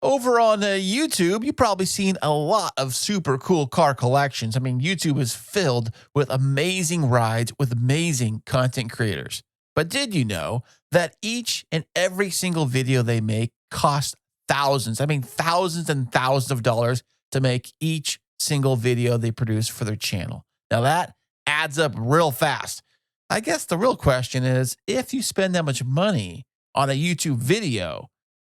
Over on YouTube, you've probably seen a lot of super cool car collections. I mean, YouTube is filled with amazing rides with amazing content creators. But did you know that each and every single video they make costs thousands? I mean, thousands and thousands of dollars to make each single video they produce for their channel. Now that adds up real fast. I guess the real question is, if you spend that much money on a YouTube video,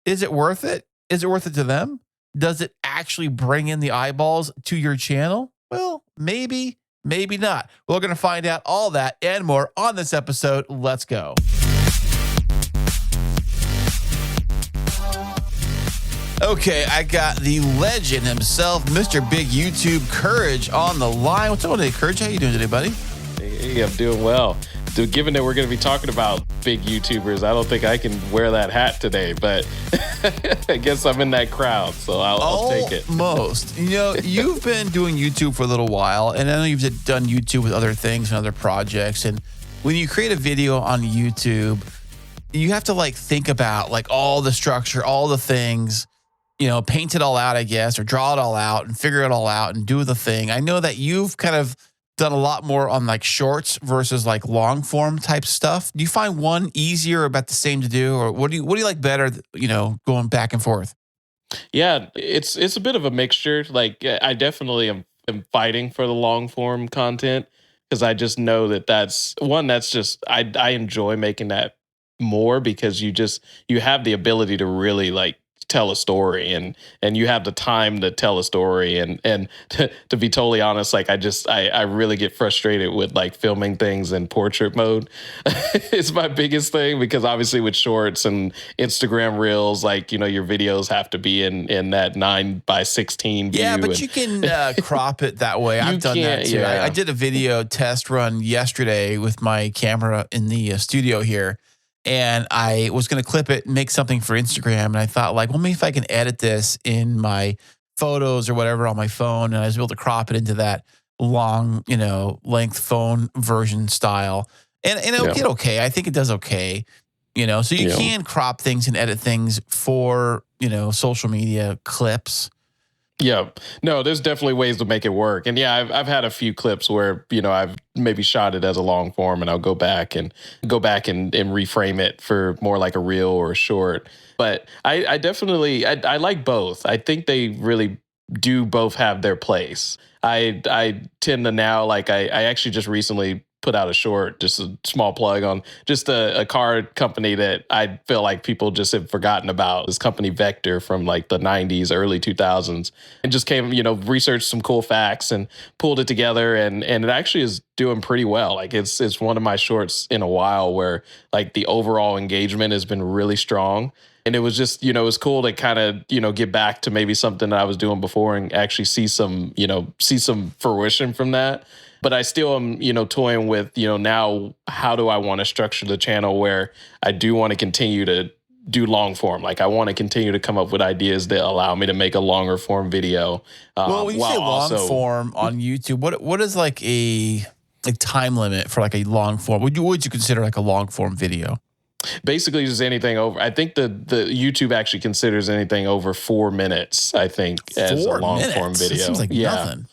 is it worth it? Is it worth it to them? Does it actually bring in the eyeballs to your channel? Well, maybe, maybe not. We're going to find out all that and more on this episode. Let's go. Okay, I got the legend himself, Mr. Big YouTube Courage, on the line. What's going on, Courage? How you doing today, buddy? Hey, I'm doing well. Given that we're going to be talking about big YouTubers, I don't think I can wear that hat today, but I guess I'm in that crowd, so I'll take it. Almost. You know, you've been doing YouTube for a little while, and I know you've done YouTube with other things and other projects, and when you create a video on YouTube, you have to like think about like all the structure, all the things, you know, paint it all out, I guess, or draw it all out and figure it all out and do the thing. I know that you've kind of done a lot more on like shorts versus like long form type stuff. Do you find one easier or about the same to do, or what do you like better, you know, going back and forth? Yeah, it's a bit of a mixture. Like I definitely am fighting for the long form content because I just know that's just I enjoy making that more because you have the ability to really like tell a story and you have the time to tell a story and to be totally honest, like I really get frustrated with like filming things in portrait mode. It's my biggest thing because obviously with shorts and Instagram reels, like, you know, your videos have to be in that 9:16 view. Yeah, but you can crop it that way. I've done that too. Yeah. I did a video test run yesterday with my camera in the studio here. And I was going to clip it and make something for Instagram. And I thought like, well, maybe if I can edit this in my photos or whatever on my phone. And I was able to crop it into that long, you know, length phone version style. And it'll get okay. I think it does okay. You know, so you can crop things and edit things for, you know, social media clips. Yeah, no, there's definitely ways to make it work. And yeah, I've had a few clips where, you know, I've maybe shot it as a long form and I'll go back and reframe it for more like a reel or a short. But I definitely like both. I think they really do both have their place. I tend to now, like I actually just recently put out a short, just a small plug on just a car company that I feel like people just have forgotten about. This company Vector from like the 90s, early 2000s, and just came, you know, researched some cool facts and pulled it together. And it actually is doing pretty well. Like it's one of my shorts in a while where like the overall engagement has been really strong. And it was just, you know, it was cool to kind of, you know, get back to maybe something that I was doing before and actually see some fruition from that. But I still am, you know, toying with, you know, now how do I want to structure the channel where I do want to continue to do long form. Like I want to continue to come up with ideas that allow me to make a longer form video. Well, when you say long form on YouTube, what is like a time limit for like a long form? Would you consider like a long form video? Basically, just anything over. I think the YouTube actually considers anything over 4 minutes. I think as a long form video. That seems like nothing.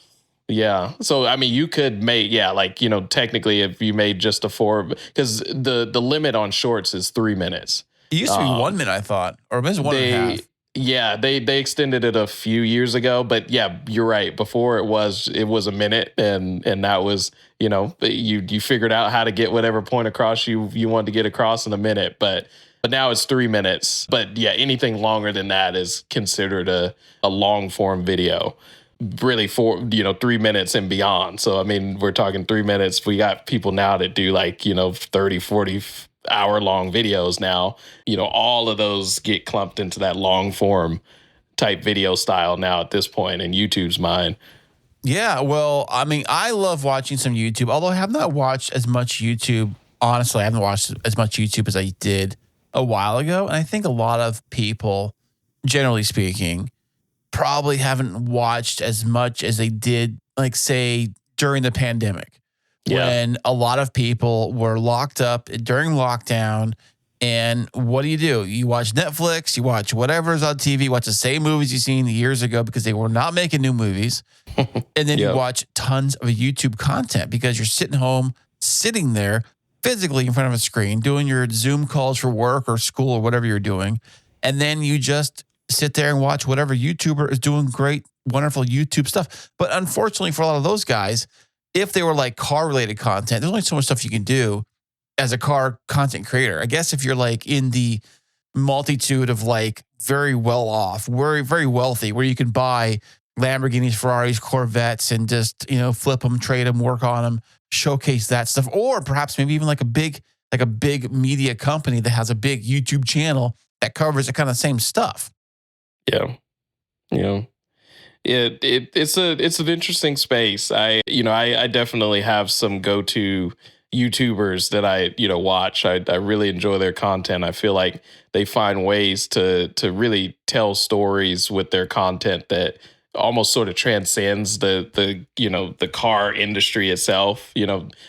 Yeah. So, I mean, you could make, like, you know, technically if you made just a 4, because the limit on shorts is 3 minutes. It used to be 1 minute, I thought, or maybe 1.5. Yeah, they extended it a few years ago, but yeah, you're right. Before it was a minute, and that was, you know, you figured out how to get whatever point across you wanted to get across in a minute, but now it's 3 minutes. But yeah, anything longer than that is considered a long form video. Really for, you know, 3 minutes and beyond. So, I mean, we're talking 3 minutes. We got people now that do like, you know, 30, 40 hour long videos now. You know, all of those get clumped into that long form type video style now at this point in YouTube's mind. Yeah, well, I mean, I love watching some YouTube, although I have not watched as much YouTube. Honestly, I haven't watched as much YouTube as I did a while ago. And I think a lot of people, generally speaking, probably haven't watched as much as they did, like, say, during the pandemic, when a lot of people were locked up during lockdown. And what do? You watch Netflix, you watch whatever's on TV, watch the same movies you've seen years ago because they were not making new movies. And then you Yep. watch tons of YouTube content because you're sitting there physically in front of a screen, doing your Zoom calls for work or school or whatever you're doing. And then you just sit there and watch whatever YouTuber is doing great, wonderful YouTube stuff. But unfortunately for a lot of those guys, if they were like car related content, there's only so much stuff you can do as a car content creator. I guess if you're like in the multitude of like very well off, very, very wealthy, where you can buy Lamborghinis, Ferraris, Corvettes, and just, flip them, trade them, work on them, showcase that stuff. Or perhaps maybe even like a big media company that has a big YouTube channel that covers the kind of same stuff. Yeah. Yeah. It's an interesting space. I definitely have some go-to YouTubers that I watch. I really enjoy their content. I feel like they find ways to really tell stories with their content that almost sort of transcends the car industry itself.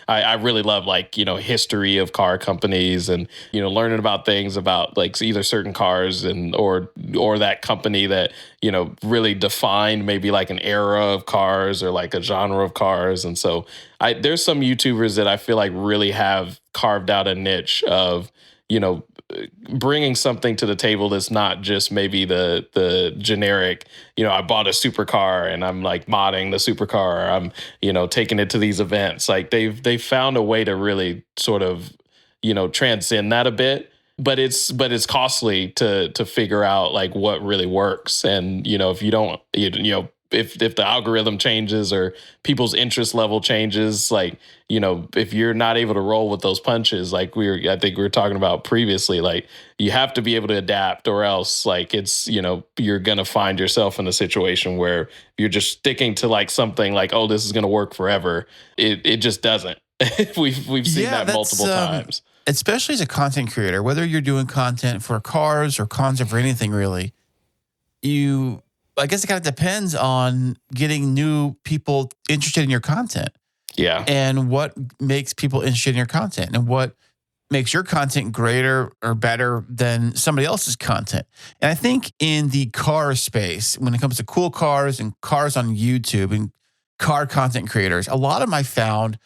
I really love like history of car companies and learning about things about like either certain cars and or that company that really defined maybe like an era of cars or like a genre of cars. And so there's some YouTubers that I feel like really have carved out a niche of bringing something to the table that's not just maybe the generic, I bought a supercar and I'm like modding the supercar. I'm, taking it to these events. Like they've found a way to really sort of, transcend that a bit. But it's costly to figure out like what really works. And, if you don't, if the algorithm changes or people's interest level changes, like, if you're not able to roll with those punches, like I think we were talking about previously, like you have to be able to adapt or else like it's, you're going to find yourself in a situation where you're just sticking to like something like, oh, this is going to work forever. It just doesn't. We've seen that multiple times. Especially as a content creator, whether you're doing content for cars or content for anything really, I guess it kind of depends on getting new people interested in your content. Yeah. And what makes people interested in your content and what makes your content greater or better than somebody else's content. And I think in the car space, when it comes to cool cars and cars on YouTube and car content creators, a lot of them I found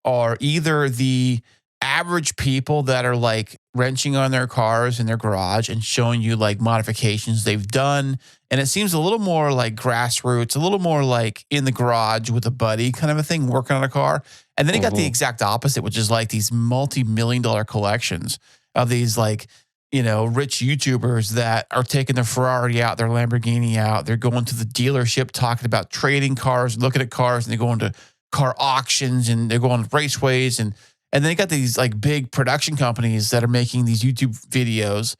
are either the average people that are like wrenching on their cars in their garage and showing you like modifications they've done. And it seems a little more like Grassroots, a little more like in the garage with a buddy kind of a thing, working on a car. And then you got the exact opposite, which is like these multi-million-dollar collections of these like, rich YouTubers that are taking their Ferrari out, their Lamborghini out. They're going to the dealership talking about trading cars, looking at cars, and they're going to car auctions and they're going to raceways and then you got these like big production companies that are making these YouTube videos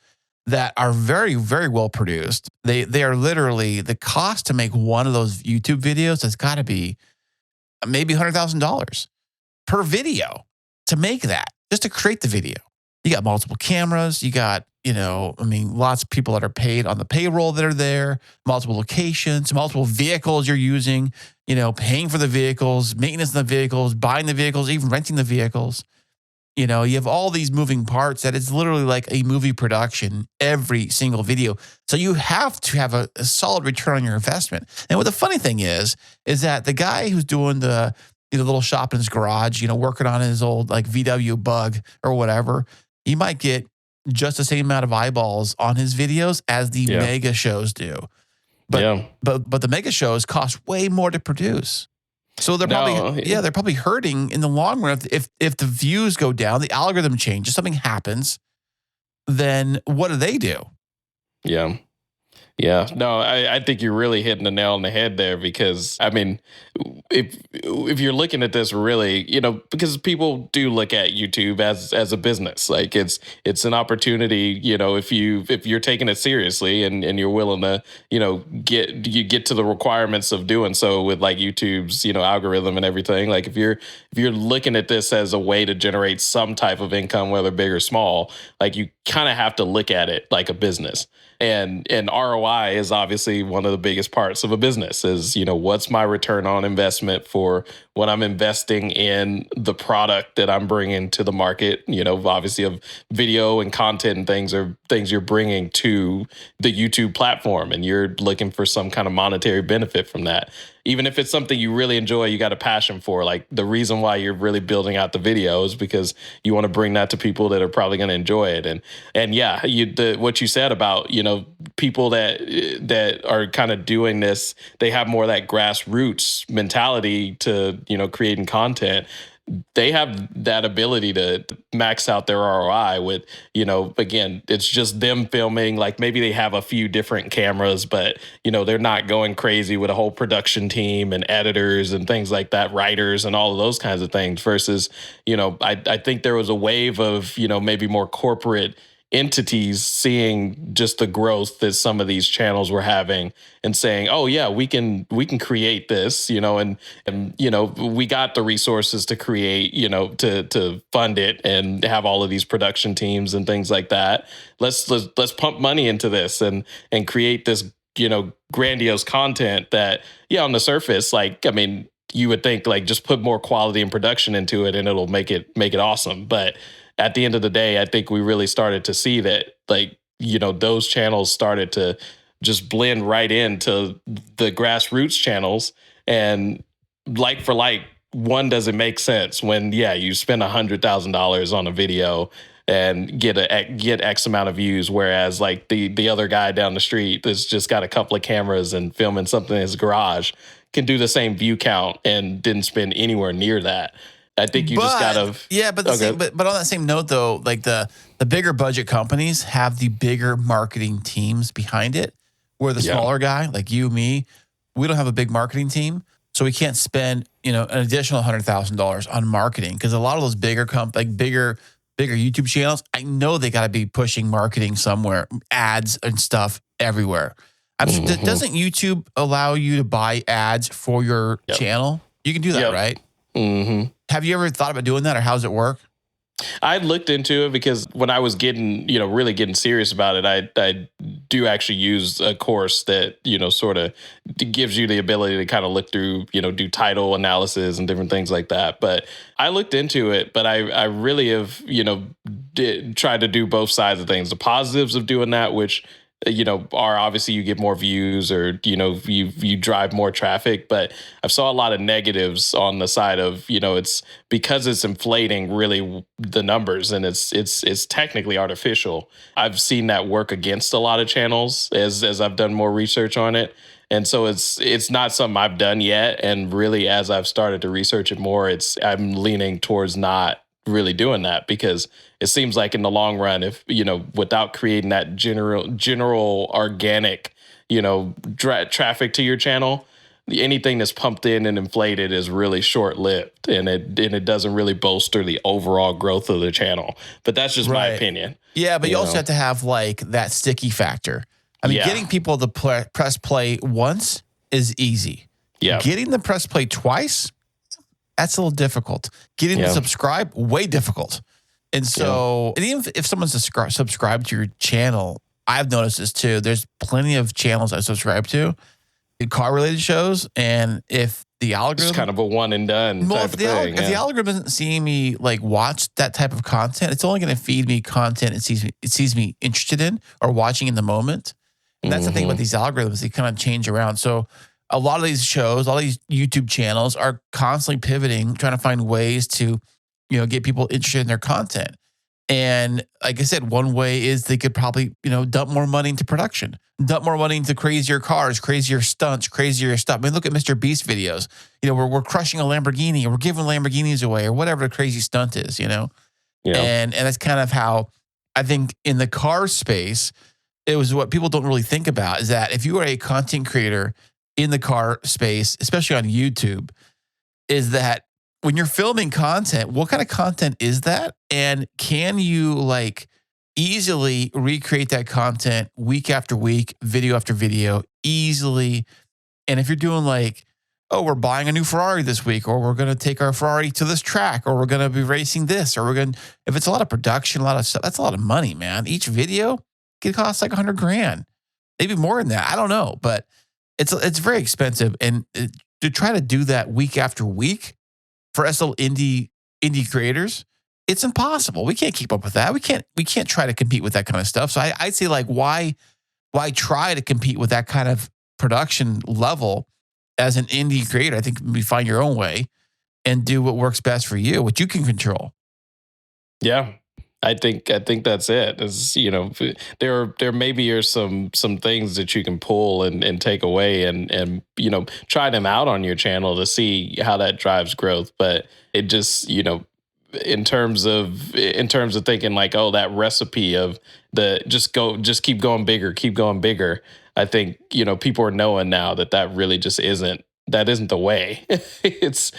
that are very, very well produced. They are literally, the cost to make one of those YouTube videos has got to be maybe $100,000 per video to make that, just to create the video. You got multiple cameras. You got, lots of people that are paid on the payroll that are there, multiple locations, multiple vehicles you're using, paying for the vehicles, maintenance of the vehicles, buying the vehicles, even renting the vehicles. You have all these moving parts that it's literally like a movie production, every single video. So you have to have a solid return on your investment. And what the funny thing is that the guy who's doing the little shop in his garage, working on his old like VW Bug or whatever, he might get just the same amount of eyeballs on his videos as the mega shows do. But the mega shows cost way more to produce. So they're probably hurting in the long run. If the views go down, the algorithm changes, something happens, then what do they do? Yeah. Yeah, no, I think you're really hitting the nail on the head there because, I mean, if you're looking at this really, because people do look at YouTube as a business, like it's an opportunity, if you're taking it seriously and you're willing to, get to the requirements of doing so with like YouTube's, algorithm and everything. Like if you're looking at this as a way to generate some type of income, whether big or small, like you kind of have to look at it like a business. And ROI is obviously one of the biggest parts of a business is, what's my return on investment for what I'm investing in the product that I'm bringing to the market, obviously of video and content and things are things you're bringing to the YouTube platform, and you're looking for some kind of monetary benefit from that. Even if it's something you really enjoy, you got a passion for. Like the reason why you're really building out the video is because you want to bring that to people that are probably going to enjoy it. And yeah, what you said about people that are kind of doing this, they have more of that grassroots mentality to creating content. They have that ability to max out their ROI with, again, it's just them filming. Like maybe they have a few different cameras, but, they're not going crazy with a whole production team and editors and things like that, writers and all of those kinds of things versus, I think there was a wave of, maybe more corporate entities seeing just the growth that some of these channels were having and saying, oh yeah, we can create this, and we got the resources to create, to fund it and have all of these production teams and things like that. Let's pump money into this and create this, grandiose content that, yeah, on the surface, like, I mean, you would think like just put more quality and production into it and it'll make it awesome. But at the end of the day, I think we really started to see that, like, those channels started to just blend right into the grassroots channels. And like for like, one doesn't make sense when, yeah, you spend $100,000 on a video and get X amount of views, whereas like the other guy down the street that's just got a couple of cameras and filming something in his garage can do the same view count and didn't spend anywhere near that. I think you just gotta. Yeah, but but on that same note, though, like the bigger budget companies have the bigger marketing teams behind it, where the smaller guy, like you, me, we don't have a big marketing team, so we can't spend an additional $100,000 on marketing because a lot of those bigger bigger YouTube channels, I know they got to be pushing marketing somewhere, ads and stuff everywhere. Doesn't YouTube allow you to buy ads for your channel? You can do that, right? Mm-hmm. Have you ever thought about doing that, or how does it work? I looked into it because when I was getting, really getting serious about it, I do actually use a course that, sort of gives you the ability to kind of look through, do title analysis and different things like that. But I looked into it, but I really have, tried to do both sides of things. The positives of doing that, which are obviously you get more views or, you drive more traffic. But I've saw a lot of negatives on the side of, it's because it's inflating really the numbers and it's technically artificial. I've seen that work against a lot of channels as I've done more research on it. And so it's not something I've done yet. And really, as I've started to research it more, I'm leaning towards not really doing that because it seems like in the long run, if, without creating that general organic, traffic to your channel, anything that's pumped in and inflated is really short lived and it doesn't really bolster the overall growth of the channel. But that's just my opinion. Yeah. But you also have to have like that sticky factor. I mean, getting people to press play once is easy. Yeah. Getting them press play twice, that's a little difficult. Getting them to subscribe, way difficult. And so, and even if someone's subscribed to your channel, I've noticed this too. There's plenty of channels I subscribe to, car-related shows, and if the algorithm... It's kind of a one and done type of thing. If the algorithm isn't seeing me like watch that type of content, it's only going to feed me content it sees me interested in or watching in the moment. And that's the thing about these algorithms. They kind of change around. So a lot of these shows, all these YouTube channels are constantly pivoting, trying to find ways to, get people interested in their content. And like I said, one way is they could probably, dump more money into production, dump more money into crazier cars, crazier stunts, crazier stuff. I mean, look at Mr. Beast videos. We're crushing a Lamborghini or we're giving Lamborghinis away or whatever the crazy stunt is, And that's kind of how I think in the car space, it was what people don't really think about is that if you are a content creator in the car space, especially on YouTube, is that when you're filming content, what kind of content is that? And can you like easily recreate that content week after week, video after video easily? And if you're doing like oh, we're buying a new Ferrari this week, or we're going to take our Ferrari to this track, or we're going to be racing this, or we're going to, if it's a lot of production, a lot of stuff, that's a lot of money, man. Each video could cost like 100 grand, maybe more than that. I don't know, but it's very expensive. And to try to do that week after week for us little indie creators, it's impossible. We can't keep up with that. We can't try to compete with that kind of stuff. So I'd say like, why try to compete with that kind of production level as an indie creator? I think we find your own way and do what works best for you, what you can control. Yeah. I think that's it. Is, there maybe are some things that you can pull and take away and try them out on your channel to see how that drives growth. But it just, in terms of thinking like, oh, that recipe of just keep going bigger. I think, people are knowing now that really just isn't the way. it's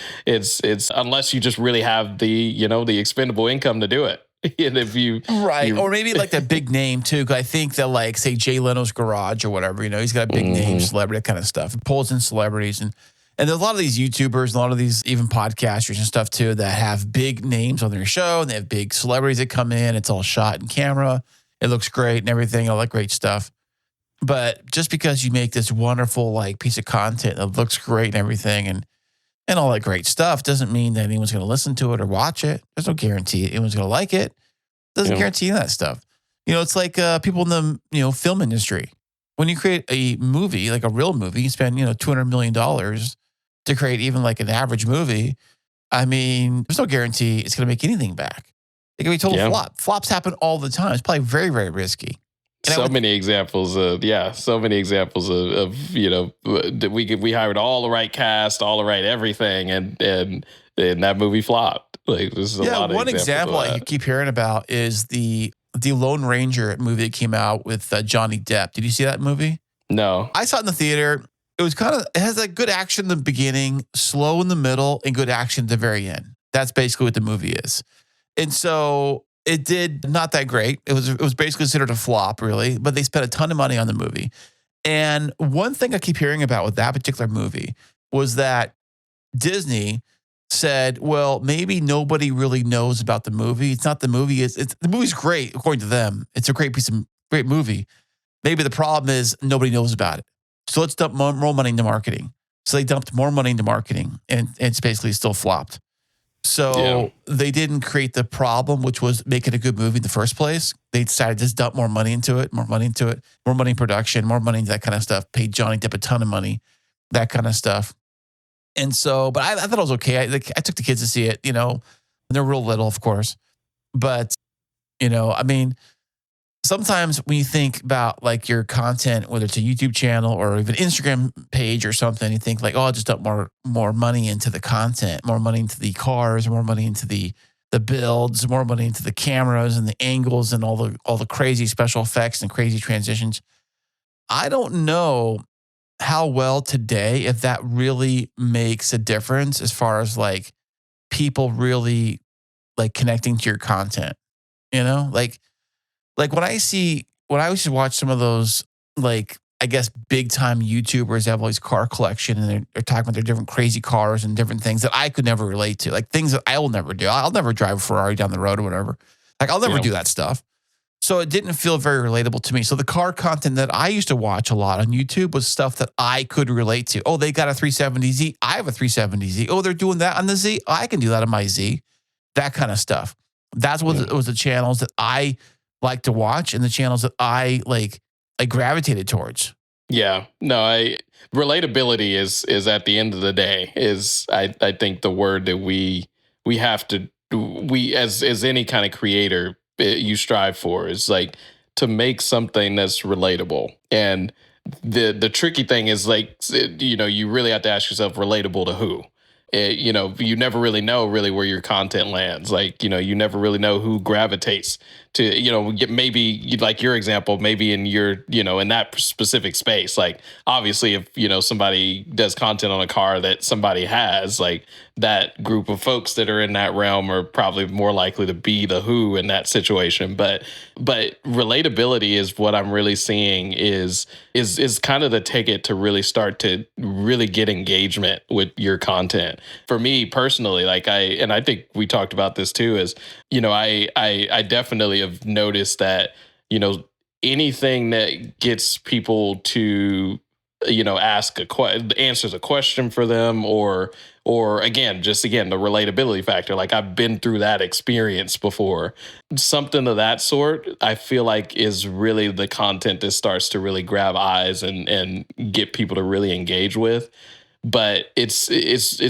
unless you just really have the expendable income to do it. And if you or maybe like that big name too. 'Cause I think that like say Jay Leno's Garage or whatever, he's got a big name, celebrity, that kind of stuff. It pulls in celebrities and there's a lot of these YouTubers, a lot of these even podcasters and stuff too that have big names on their show and they have big celebrities that come in. It's all shot in camera. It looks great and everything, all that great stuff. But just because you make this wonderful like piece of content that looks great and everything and all that great stuff doesn't mean that anyone's going to listen to it or watch it. There's no guarantee anyone's going to like it. Doesn't guarantee that stuff. It's like people in the film industry. When you create a movie, like a real movie, you spend $200 million to create even like an average movie. I mean, there's no guarantee it's going to make anything back. It can be a total flop. Flops happen all the time. It's probably very, very risky. Many examples of we hired all the right cast, all the right everything, and that movie flopped. Like this is a lot of one example I keep hearing about is the Lone Ranger movie that came out with Johnny Depp. Did you see that movie? No, I saw it in the theater. It was it has like good action in the beginning, slow in the middle, and good action at the very end. That's basically what the movie is. And so it did not that great. It was basically considered a flop, really, but they spent a ton of money on the movie. And one thing I keep hearing about with that particular movie was that Disney said, well, maybe nobody really knows about the movie. It's not the movie. The movie's great, according to them. It's a great movie. Maybe the problem is nobody knows about it. So let's dump more money into marketing. So they dumped more money into marketing and it's basically still flopped. So they didn't create the problem, which was making a good movie in the first place. They decided to just dump more money into it, more money in production, more money into that kind of stuff, paid Johnny Depp a ton of money, that kind of stuff. And so, but I thought it was okay. I took the kids to see it, and they're real little, of course. But, I mean, sometimes when you think about like your content, whether it's a YouTube channel or even Instagram page or something, you think like, oh, I'll just dump more money into the content, more money into the cars, more money into the builds, more money into the cameras and the angles and all the crazy special effects and crazy transitions. I don't know how well today, if that really makes a difference as far as like people really like connecting to your content, like when I used to watch some of those, like, I guess, big time YouTubers have all these car collection and they're talking about their different crazy cars and different things that I could never relate to, like things that I will never do. I'll never drive a Ferrari down the road or whatever. Like I'll never do that stuff. So it didn't feel very relatable to me. So the car content that I used to watch a lot on YouTube was stuff that I could relate to. Oh, they got a 370Z. I have a 370Z. Oh, they're doing that on the Z. I can do that on my Z. That kind of stuff. That's what it was, the channels that I like to watch and the channels that I gravitated towards. Yeah, no, relatability is at the end of the day is I think the word that we have to as any kind of creator you strive for is like to make something that's relatable. And the tricky thing is like you really have to ask yourself, relatable to who? You never really know where your content lands. Like, you never really know who gravitates get maybe like your example, maybe in your, in that specific space. Like obviously if, somebody does content on a car that somebody has, like that group of folks that are in that realm are probably more likely to be the who in that situation. But relatability is what I'm really seeing is kind of the ticket to really start to really get engagement with your content. For me personally, like I think we talked about this too, is, I definitely have noticed that, anything that gets people to, answers a question for them, or again, the relatability factor. Like I've been through that experience before. Something of that sort, I feel like is really the content that starts to really grab eyes and get people to really engage with. But it's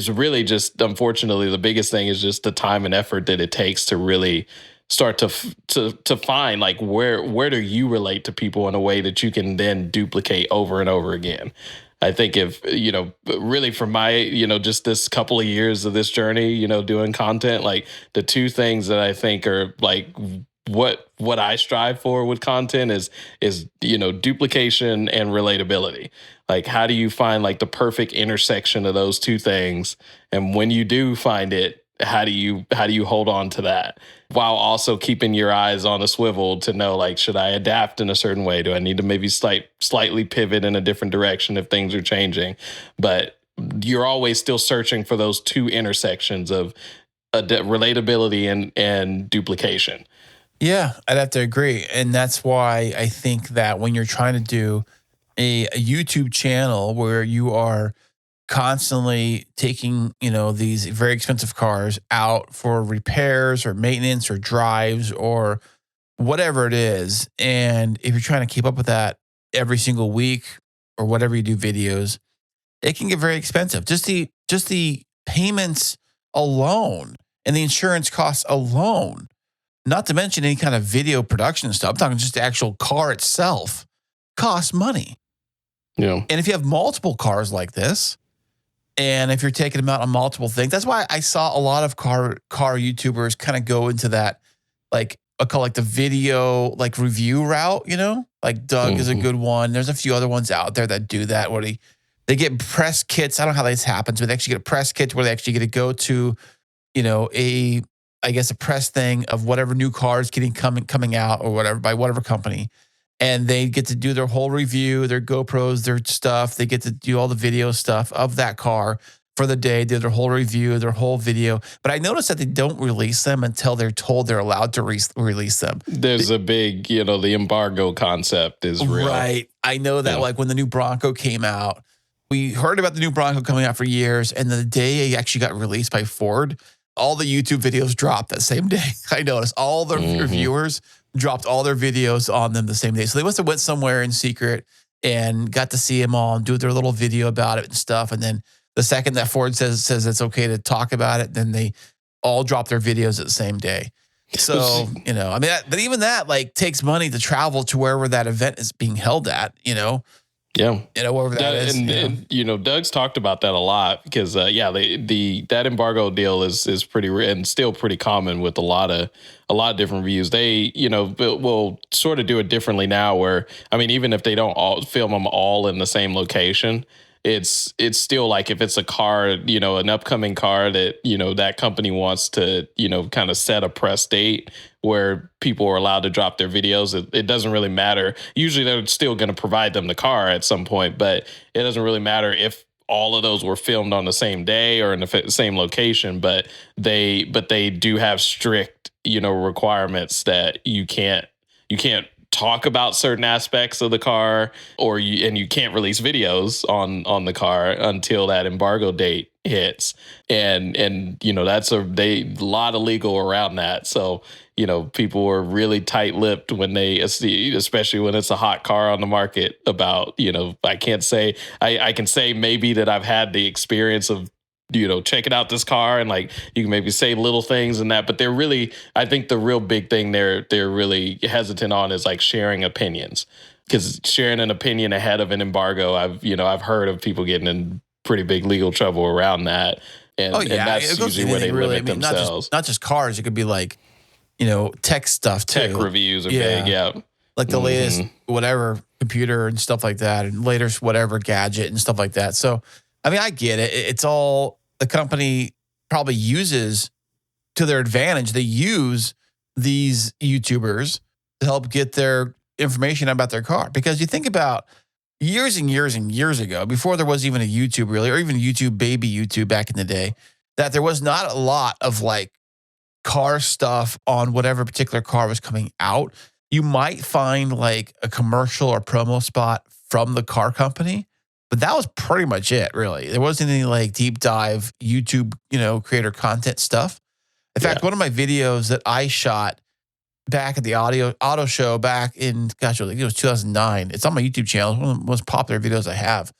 really just, unfortunately, the biggest thing is just the time and effort that it takes to really start to find like where do you relate to people in a way that you can then duplicate over and over again. I think if, really for my, just this couple of years of this journey, doing content, like the two things that I think are like what I strive for with content is duplication and relatability. Like how do you find like the perfect intersection of those two things? And when you do find it, how do you hold on to that while also keeping your eyes on a swivel to know, like, should I adapt in a certain way? Do I need to maybe slightly pivot in a different direction if things are changing? But you're always still searching for those two intersections of relatability and duplication. Yeah, I'd have to agree. And that's why I think that when you're trying to do a YouTube channel where you are constantly taking, these very expensive cars out for repairs or maintenance or drives or whatever it is, and if you're trying to keep up with that every single week or whatever you do videos, it can get very expensive. Just the payments alone and the insurance costs alone, not to mention any kind of video production stuff. I'm talking just the actual car itself costs money. Yeah. And if you have multiple cars like this, and if you're taking them out on multiple things, that's why I saw a lot of car YouTubers kind of go into that, like I call like the video like review route, like Doug is a good one. There's a few other ones out there that do that where they get press kits. I don't know how this happens, but they actually get a press kit where they actually get to go to, a press thing of whatever new cars coming out or whatever by whatever company. And they get to do their whole review, their GoPros, their stuff. They get to do all the video stuff of that car for the day, do their whole review, their whole video. But I noticed that they don't release them until they're told they're allowed to release them. There's a big, the embargo concept is real. Right. I know that like when the new Bronco came out, we heard about the new Bronco coming out for years. And the day it actually got released by Ford, all the YouTube videos dropped that same day. I noticed all the reviewers dropped all their videos on them the same day. So they must have went somewhere in secret and got to see them all and do their little video about it and stuff. And then the second that Ford says it's okay to talk about it, then they all drop their videos at the same day. So, but even that like takes money to travel to wherever that event is being held at, Yeah. Wherever that is. And Doug's talked about that a lot because, that embargo deal is pretty and still pretty common with a lot of different reviews. They, will sort of do it differently now where, even if they don't all film them all in the same location, it's still like if it's a car, an upcoming car that, that company wants to, kind of set a press date where people are allowed to drop their videos. It doesn't really matter. Usually they're still going to provide them the car at some point, but it doesn't really matter if all of those were filmed on the same day or in the same location, but they do have strict, requirements that you can't talk about certain aspects of the car and you can't release videos on the car until that embargo date hits. And that's a lot of legal around that. So, people are really tight-lipped when especially when it's a hot car on the market about, I can't say, I can say maybe that I've had the experience of, checking out this car and like you can maybe say little things and that, but they're really, I think the real big thing they're really hesitant on is like sharing opinions, because sharing an opinion ahead of an embargo, I've heard of people getting in pretty big legal trouble around that. And, and that's usually where they limit themselves. Not just cars. It could be like, tech stuff Tech too. reviews are Yeah. big. Yeah. Like the latest hmm whatever computer and stuff like that, and latest whatever gadget and stuff like that. So, I mean, I get it. It's all the company probably uses to their advantage. They use these YouTubers to help get their information about their car. Because you think about years and years and years ago, before there was even a YouTube really, or even YouTube, baby YouTube back in the day, that there was not a lot of like car stuff on whatever particular car was coming out. You might find like a commercial or promo spot from the car company, but that was pretty much it, really. There wasn't any like deep dive YouTube, creator content stuff. In fact, Yeah. one of my videos that I shot back at the auto show back in, gosh, it was 2009. It's on my YouTube channel. It's one of the most popular videos I have.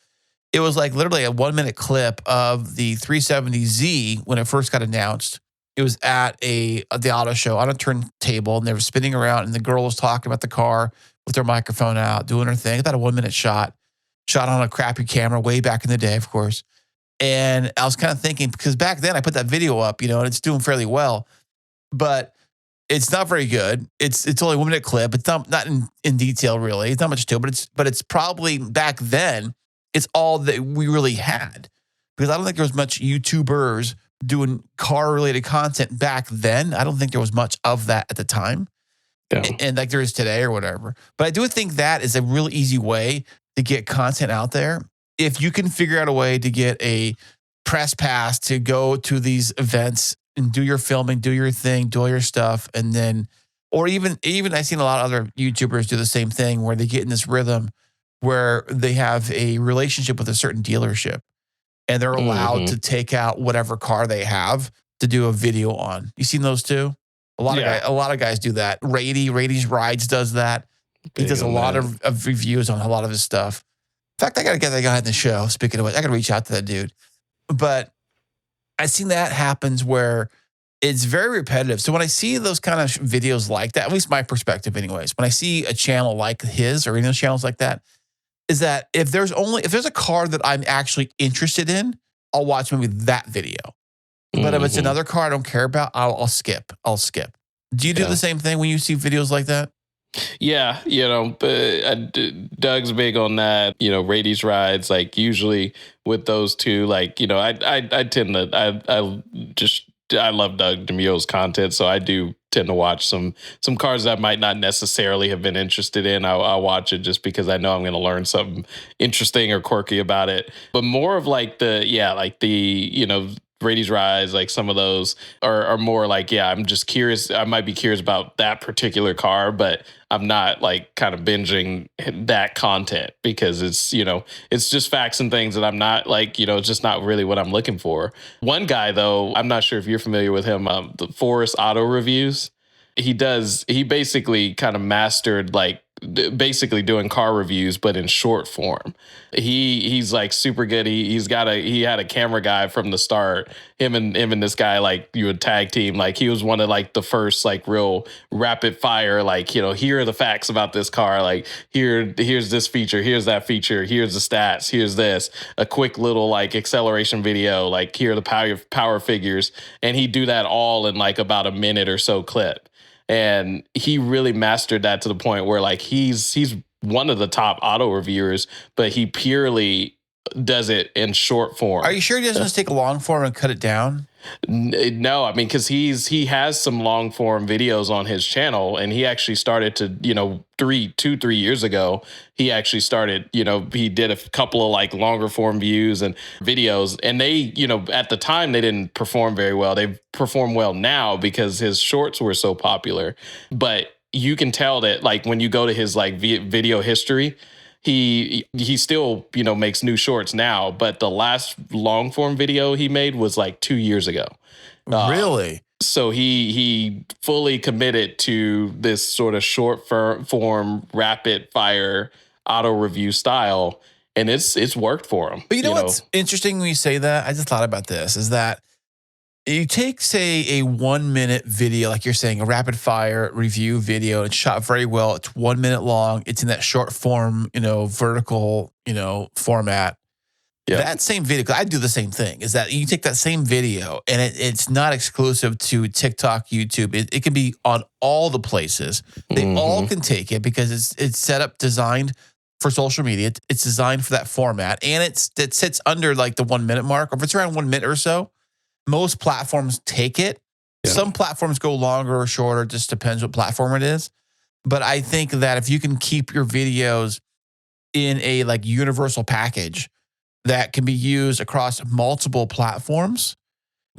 It was like literally a 1-minute clip of the 370Z when it first got announced. It was at the auto show on a turntable, and they were spinning around, and the girl was talking about the car with her microphone out, doing her thing. About a 1-minute shot on a crappy camera way back in the day, of course. And I was kind of thinking, because back then I put that video up, and it's doing fairly well, but it's not very good. It's only a 1-minute clip. It's not in detail really. It's not much to it, but it's probably back then. It's all that we really had, because I don't think there was much YouTubers doing car related content back then. I don't think there was much of that at the time, Yeah. and like there is today or whatever. But I do think that is a really easy way to get content out there. If you can figure out a way to get a press pass to go to these events and do your filming, do your thing, do all your stuff, and then, or even I've seen a lot of other YouTubers do the same thing where they get in this rhythm where they have a relationship with a certain dealership, and they're allowed to take out whatever car they have to do a video on. You seen those too? A lot of guys do that. Rady's Rides does that. He does a lot of reviews on a lot of his stuff. In fact, I got to get that guy in the show. Speaking of which, I got to reach out to that dude. But I've seen that happens where it's very repetitive. So when I see those kind of videos like that, at least my perspective anyways, when I see a channel like his or any of those channels like that, is that if there's a car that I'm actually interested in, I'll watch maybe that video. But if it's another car I don't care about, I'll skip. Do you do the same thing when you see videos like that? Yeah, but Doug's big on that. Rady's Rides. Like usually with those two, like I tend to I love Doug DeMille's content, so I do tend to watch some cars that I might not necessarily have been interested in. I'll watch it just because I know I'm going to learn something interesting or quirky about it. But more of like the Brady's Rise, like some of those are more like, I'm just curious. I might be curious about that particular car, but I'm not like kind of binging that content because it's just facts and things that I'm not like, it's just not really what I'm looking for. One guy though, I'm not sure if you're familiar with him, the Forest Auto Reviews. He basically kind of mastered like basically doing car reviews, but in short form. He's like super good. He had a camera guy from the start. Him and this guy, like you would tag team. Like he was one of like the first like real rapid fire. Like here are the facts about this car. Like here's this feature. Here's that feature. Here's the stats. Here's this. A quick little like acceleration video. Like here are the power figures. And he'd do that all in like about a minute or so clip. And he really mastered that to the point where like he's one of the top auto reviewers, but he purely does it in short form. Are you sure he doesn't just take a long form and cut it down? No, I mean, because he has some long form videos on his channel, and he actually started to 3 years ago. He actually started, he did a couple of like longer form views and videos, and they, at the time they didn't perform very well. They perform well now because his shorts were so popular, but you can tell that like when you go to his like video history, he still makes new shorts now, but the last long form video he made was like 2 years ago. Really? So he fully committed to this sort of short form rapid fire auto review style, and it's worked for him. But what's interesting when you say that? I just thought about this, is that you take, say, a 1-minute video, like you're saying, a rapid fire review video. It's shot very well. It's 1 minute long. It's in that short form, vertical, format. Yeah. that same video, 'cause I do the same thing, is that you take that same video and it's not exclusive to TikTok, YouTube. It can be on all the places. They all Hmm. can take it because it's set up, designed for social media. It's designed for that format, and it sits under like the 1 minute mark. Or if it's around 1 minute or so, most platforms take it. Yeah. Some platforms go longer or shorter, just depends what platform it is. But I think that if you can keep your videos in a like universal package that can be used across multiple platforms,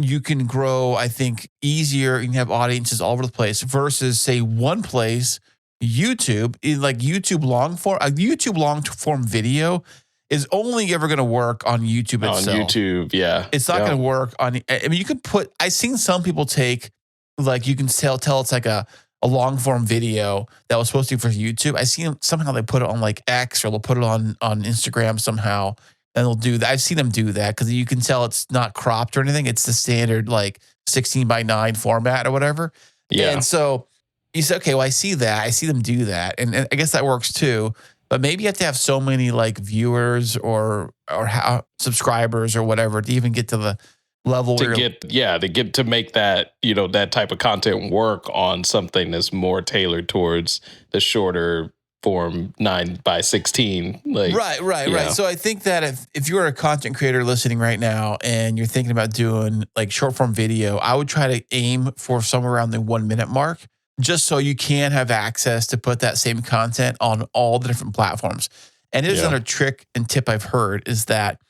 you can grow, I think, easier. You can have audiences all over the place versus, say, one place, YouTube, in like YouTube long form. A YouTube long form video is only ever going to work on YouTube On itself. YouTube, yeah. It's not Yeah. going to work on. I mean, you can put. I've seen some people take, like, you can tell it's like a long form video that was supposed to be for YouTube. I see them somehow they put it on like X, or they'll put it on Instagram somehow, and they'll do that. I've seen them do that because you can tell it's not cropped or anything. It's the standard like 16:9 format or whatever. Yeah. And so you say, okay, well, I see that. I see them do that, and I guess that works too. But maybe you have to have so many like viewers or how subscribers or whatever to even get to the level where to make that, that type of content work on something that's more tailored towards the shorter form 9:16. Like, right. So I think that if you're a content creator listening right now and you're thinking about doing like short form video, I would try to aim for somewhere around the 1 minute mark, just so you can have access to put that same content on all the different platforms. And here's another trick and tip I've heard is that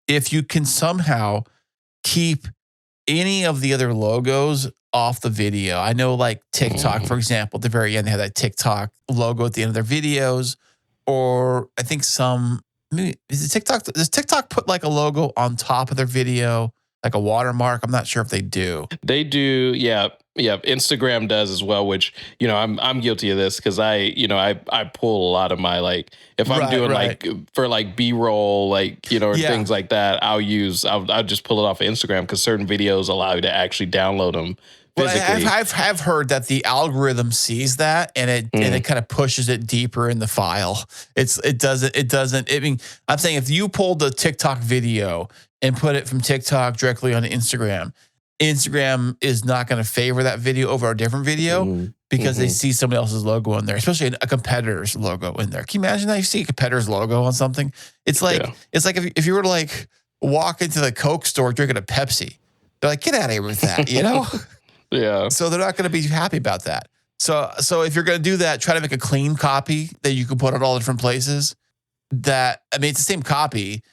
if you can somehow keep any of the other logos off the video. I know like TikTok, for example, at the very end, they have that TikTok logo at the end of their videos. Or I think is it TikTok? Does TikTok put like a logo on top of their video, like a watermark? I'm not sure if they do. They do, yeah. Yeah, Instagram does as well, which, I'm guilty of this because I pull a lot of my, like, if I'm doing like for like B-roll, like, or things like that, I'll just pull it off of Instagram because certain videos allow you to actually download them physically. Well, I've heard that the algorithm sees that and it kind of pushes it deeper in the file. It doesn't. I mean, I'm saying if you pulled the TikTok video and put it from TikTok directly on Instagram is not going to favor that video over a different video because they see somebody else's logo in there, especially a competitor's logo in there. Can you imagine that? You see a competitor's logo on something? It's like if you were to like walk into the Coke store drinking a Pepsi, they're like, get out of here with that, Yeah. So they're not going to be happy about that. So if you're going to do that, try to make a clean copy that you can put on all different places. It's the same copy,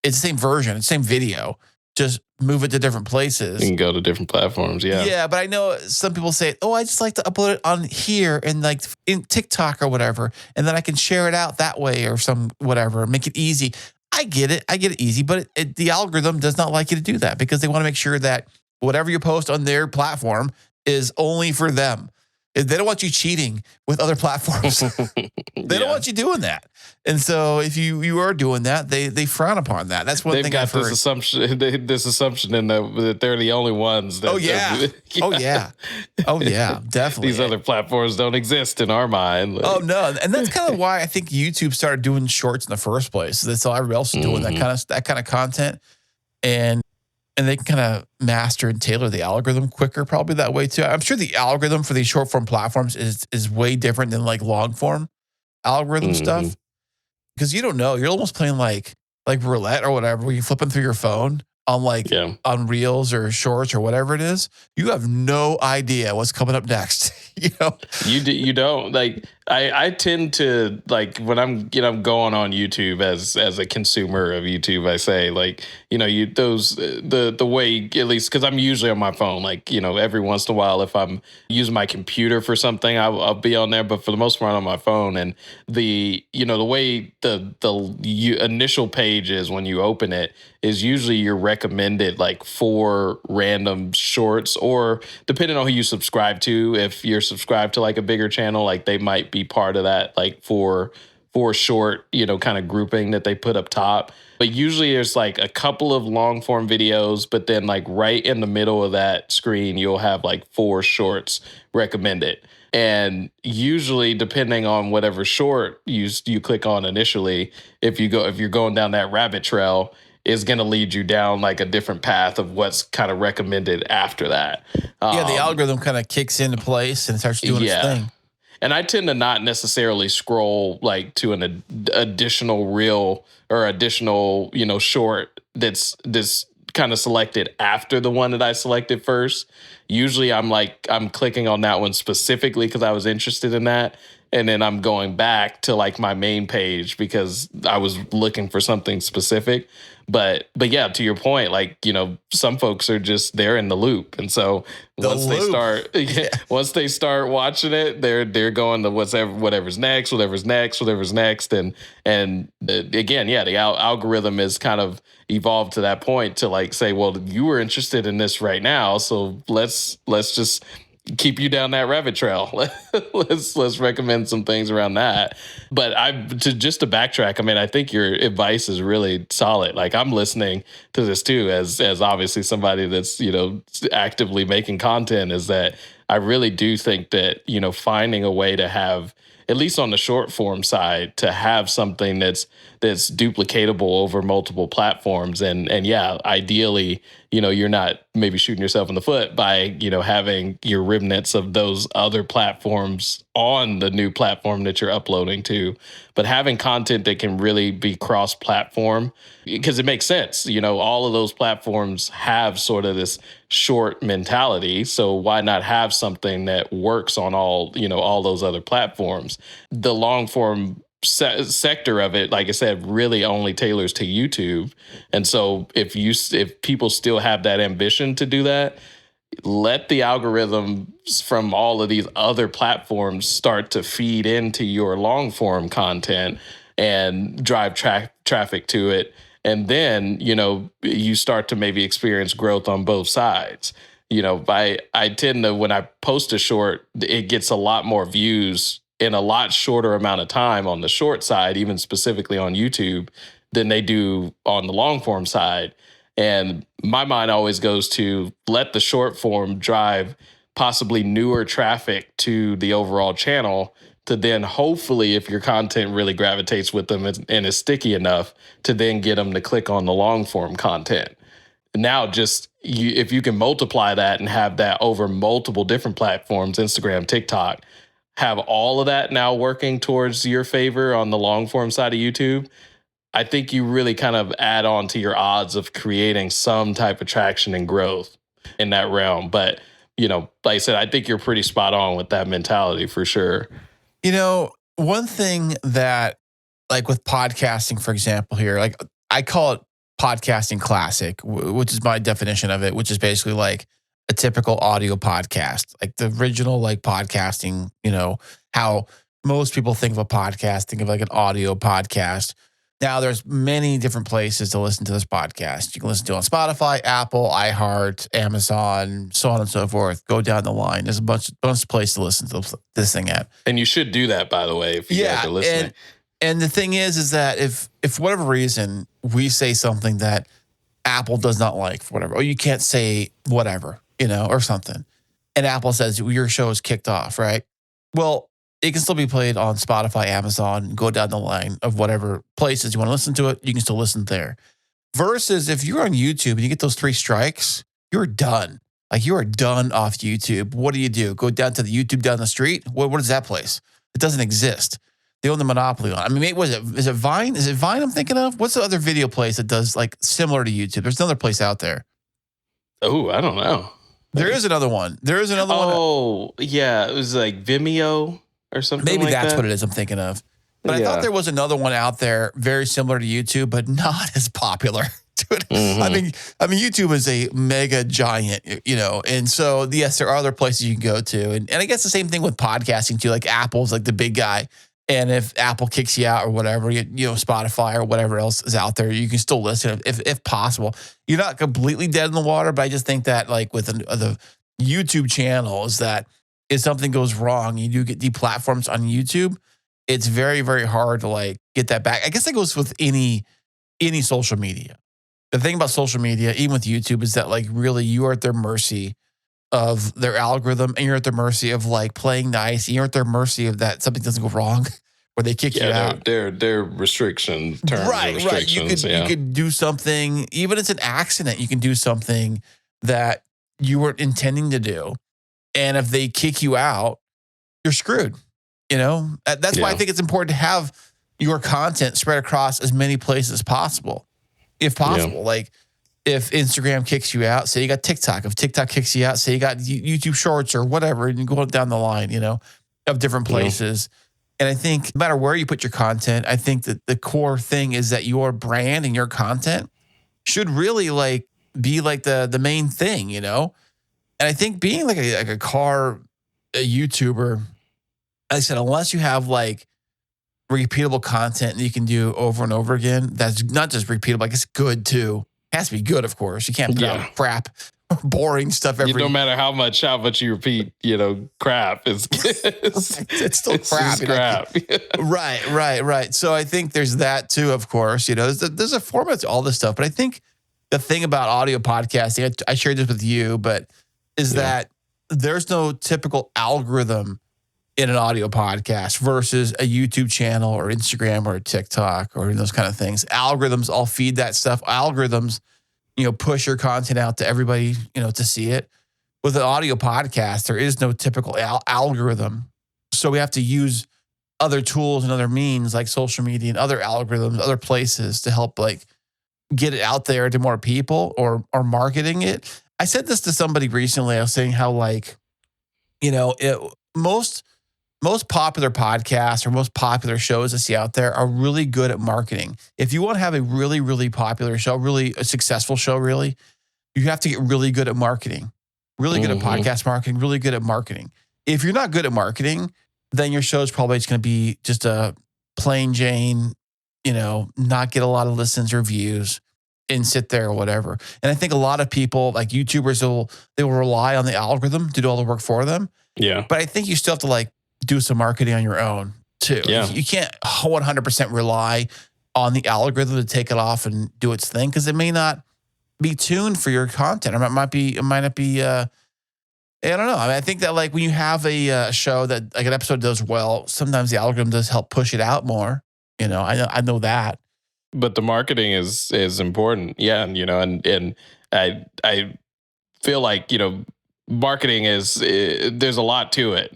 it's the same version, it's the same video. Just move it to different places. You can go to different platforms, yeah. Yeah, but I know some people say, oh, I just like to upload it on here and like in TikTok or whatever, and then I can share it out that way or some whatever, make it easy. I get it easy, but the algorithm does not like you to do that because they want to make sure that whatever you post on their platform is only for them. They don't want you cheating with other platforms. They don't want you doing that. And so if you are doing that, they frown upon that. That's one thing I've heard. This assumption in that they're the only ones. That, Oh yeah, definitely. These other platforms don't exist in our mind. Oh no, and that's kind of why I think YouTube started doing shorts in the first place. That's all everybody else is doing that kind of content, and they can kind of master and tailor the algorithm quicker, probably that way too. I'm sure the algorithm for these short form platforms is way different than like long form algorithm stuff. Because you don't know, you're almost playing like roulette or whatever, where you're flipping through your phone on on Reels or Shorts or whatever it is. You have no idea what's coming up next. You don't like. I tend to like when I'm going on YouTube as a consumer of YouTube. I say like the way, at least because I'm usually on my phone. Like every once in a while if I'm using my computer for something I'll be on there, but for the most part on my phone. And the way the initial page is when you open it is usually you're recommended like 4 random shorts, or depending on who you subscribe to, if you're subscribed to like a bigger channel, like they might be part of that like four short kind of grouping that they put up top. But usually there's like a couple of long form videos, but then like right in the middle of that screen you'll have like 4 shorts recommended. And usually, depending on whatever short you click on initially, if you're going down that rabbit trail, is going to lead you down like a different path of what's kind of recommended after that. Yeah, the algorithm kind of kicks into place and starts doing its thing. And I tend to not necessarily scroll like to an additional reel or additional, short that's kind of selected after the one that I selected first. Usually I'm clicking on that one specifically because I was interested in that. And then I'm going back to like my main page because I was looking for something specific. But yeah, to your point, like, some folks are just, they're in the loop. And so once they start watching it, they're going to whatever's next. And again, yeah, the algorithm is kind of evolved to that point to like say, well, you were interested in this right now. So let's just keep you down that rabbit trail. let's recommend some things around that. But to backtrack, I mean, I think your advice is really solid. Like, I'm listening to this too, as obviously somebody that's, actively making content, is that I really do think that, finding a way to have, at least on the short form side, to have something that's duplicatable over multiple platforms. And yeah, ideally, you're not maybe shooting yourself in the foot by, having your remnants of those other platforms on the new platform that you're uploading to, but having content that can really be cross-platform, because it makes sense. All of those platforms have sort of this short mentality. So why not have something that works on all those other platforms? The long form sector of it, like I said, really only tailors to YouTube. And so if people still have that ambition to do that, let the algorithms from all of these other platforms start to feed into your long form content and drive traffic to it. And then, you start to maybe experience growth on both sides. I tend to, when I post a short, it gets a lot more views in a lot shorter amount of time on the short side, even specifically on YouTube, than they do on the long form side. And my mind always goes to let the short form drive possibly newer traffic to the overall channel, to then hopefully, if your content really gravitates with them and is sticky enough, to then get them to click on the long form content. Now, if you can multiply that and have that over multiple different platforms, Instagram, TikTok, have all of that now working towards your favor on the long form side of YouTube, I think you really kind of add on to your odds of creating some type of traction and growth in that realm. But, like I said, I think you're pretty spot on with that mentality for sure. One thing that, like with podcasting, for example, here, like I call it podcasting classic, which is my definition of it, which is basically like a typical audio podcast, like the original, like podcasting, how most people think of a podcast, think of like an audio podcast. Now there's many different places to listen to this podcast. You can listen to it on Spotify, Apple, iHeart, Amazon, so on and so forth. Go down the line. There's a bunch of places to listen to this thing at. And you should do that, by the way, if you guys are listening. And the thing is that if for whatever reason we say something that Apple does not like, for whatever, or you can't say whatever, or something, and Apple says your show is kicked off, right? Well, it can still be played on Spotify, Amazon, go down the line of whatever places you want to listen to it. You can still listen there. Versus if you're on YouTube and you get those 3 strikes, you're done. Like, you are done off YouTube. What do? Go down to the YouTube down the street? What is that place? It doesn't exist. They own the monopoly on it. I mean, is it Vine? Is it Vine I'm thinking of? What's the other video place that does like similar to YouTube? There's another place out there. Oh, I don't know. There is another one. One. Oh, yeah. It was like Vimeo or something. Maybe like that's that. what it is I'm thinking of. But I thought there was another one out there very similar to YouTube, but not as popular. Dude, I mean, YouTube is a mega giant, and so yes, there are other places you can go to, and I guess the same thing with podcasting too. Like Apple's like the big guy, and if Apple kicks you out or whatever, Spotify or whatever else is out there, you can still listen if possible. You're not completely dead in the water, but I just think that like with the YouTube channel is that if something goes wrong, you do get deplatformed on YouTube. It's very, very hard to like get that back. I guess that goes with any social media. The thing about social media, even with YouTube, is that like really you are at their mercy of their algorithm, and you're at their mercy of like playing nice. And you're at their mercy of that something doesn't go wrong, where they kick you out. Their restrictions, terms and restrictions. You could do something, even if it's an accident, you can do something that you weren't intending to do. And if they kick you out, you're screwed. That's why I think it's important to have your content spread across as many places as possible. If possible, like if Instagram kicks you out, say you got TikTok. If TikTok kicks you out, say you got YouTube Shorts or whatever, and you go down the line, of different places. And I think no matter where you put your content, I think that the core thing is that your brand and your content should really be the main thing, And I think being like a YouTuber, like I said, unless you have repeatable content that you can do over and over again, that's not just repeatable, it's good too. It has to be good, of course. You can't put out crap, boring stuff no matter how much you repeat, crap is it's still crap. It's crap. Right. So I think there's that too, of course. There's a format to all this stuff. But I think the thing about audio podcasting, I shared this with you, but is that there's no typical algorithm in an audio podcast versus a YouTube channel or Instagram or TikTok or those kind of things. Algorithms all feed that stuff. Algorithms, push your content out to everybody, to see it. With an audio podcast, there is no typical algorithm. So we have to use other tools and other means like social media and other algorithms, other places to help get it out there to more people or marketing it. I said this to somebody recently. I was saying how most popular podcasts or most popular shows I see out there are really good at marketing. If you want to have a really, really popular show, really a successful show, really, you have to get really good at marketing, really good at podcast marketing, really good at marketing. If you're not good at marketing, then your show is probably just going to be just a plain Jane, not get a lot of listens or views and sit there or whatever. And I think a lot of people, like YouTubers, they will rely on the algorithm to do all the work for them. Yeah. But I think you still have to do some marketing on your own too. Yeah. You can't 100% rely on the algorithm to take it off and do its thing because it may not be tuned for your content, or it might not be. I don't know. I think that when you have a show that an episode does well, sometimes the algorithm does help push it out more. I know that. But the marketing is important, and I feel like marketing is there's a lot to it,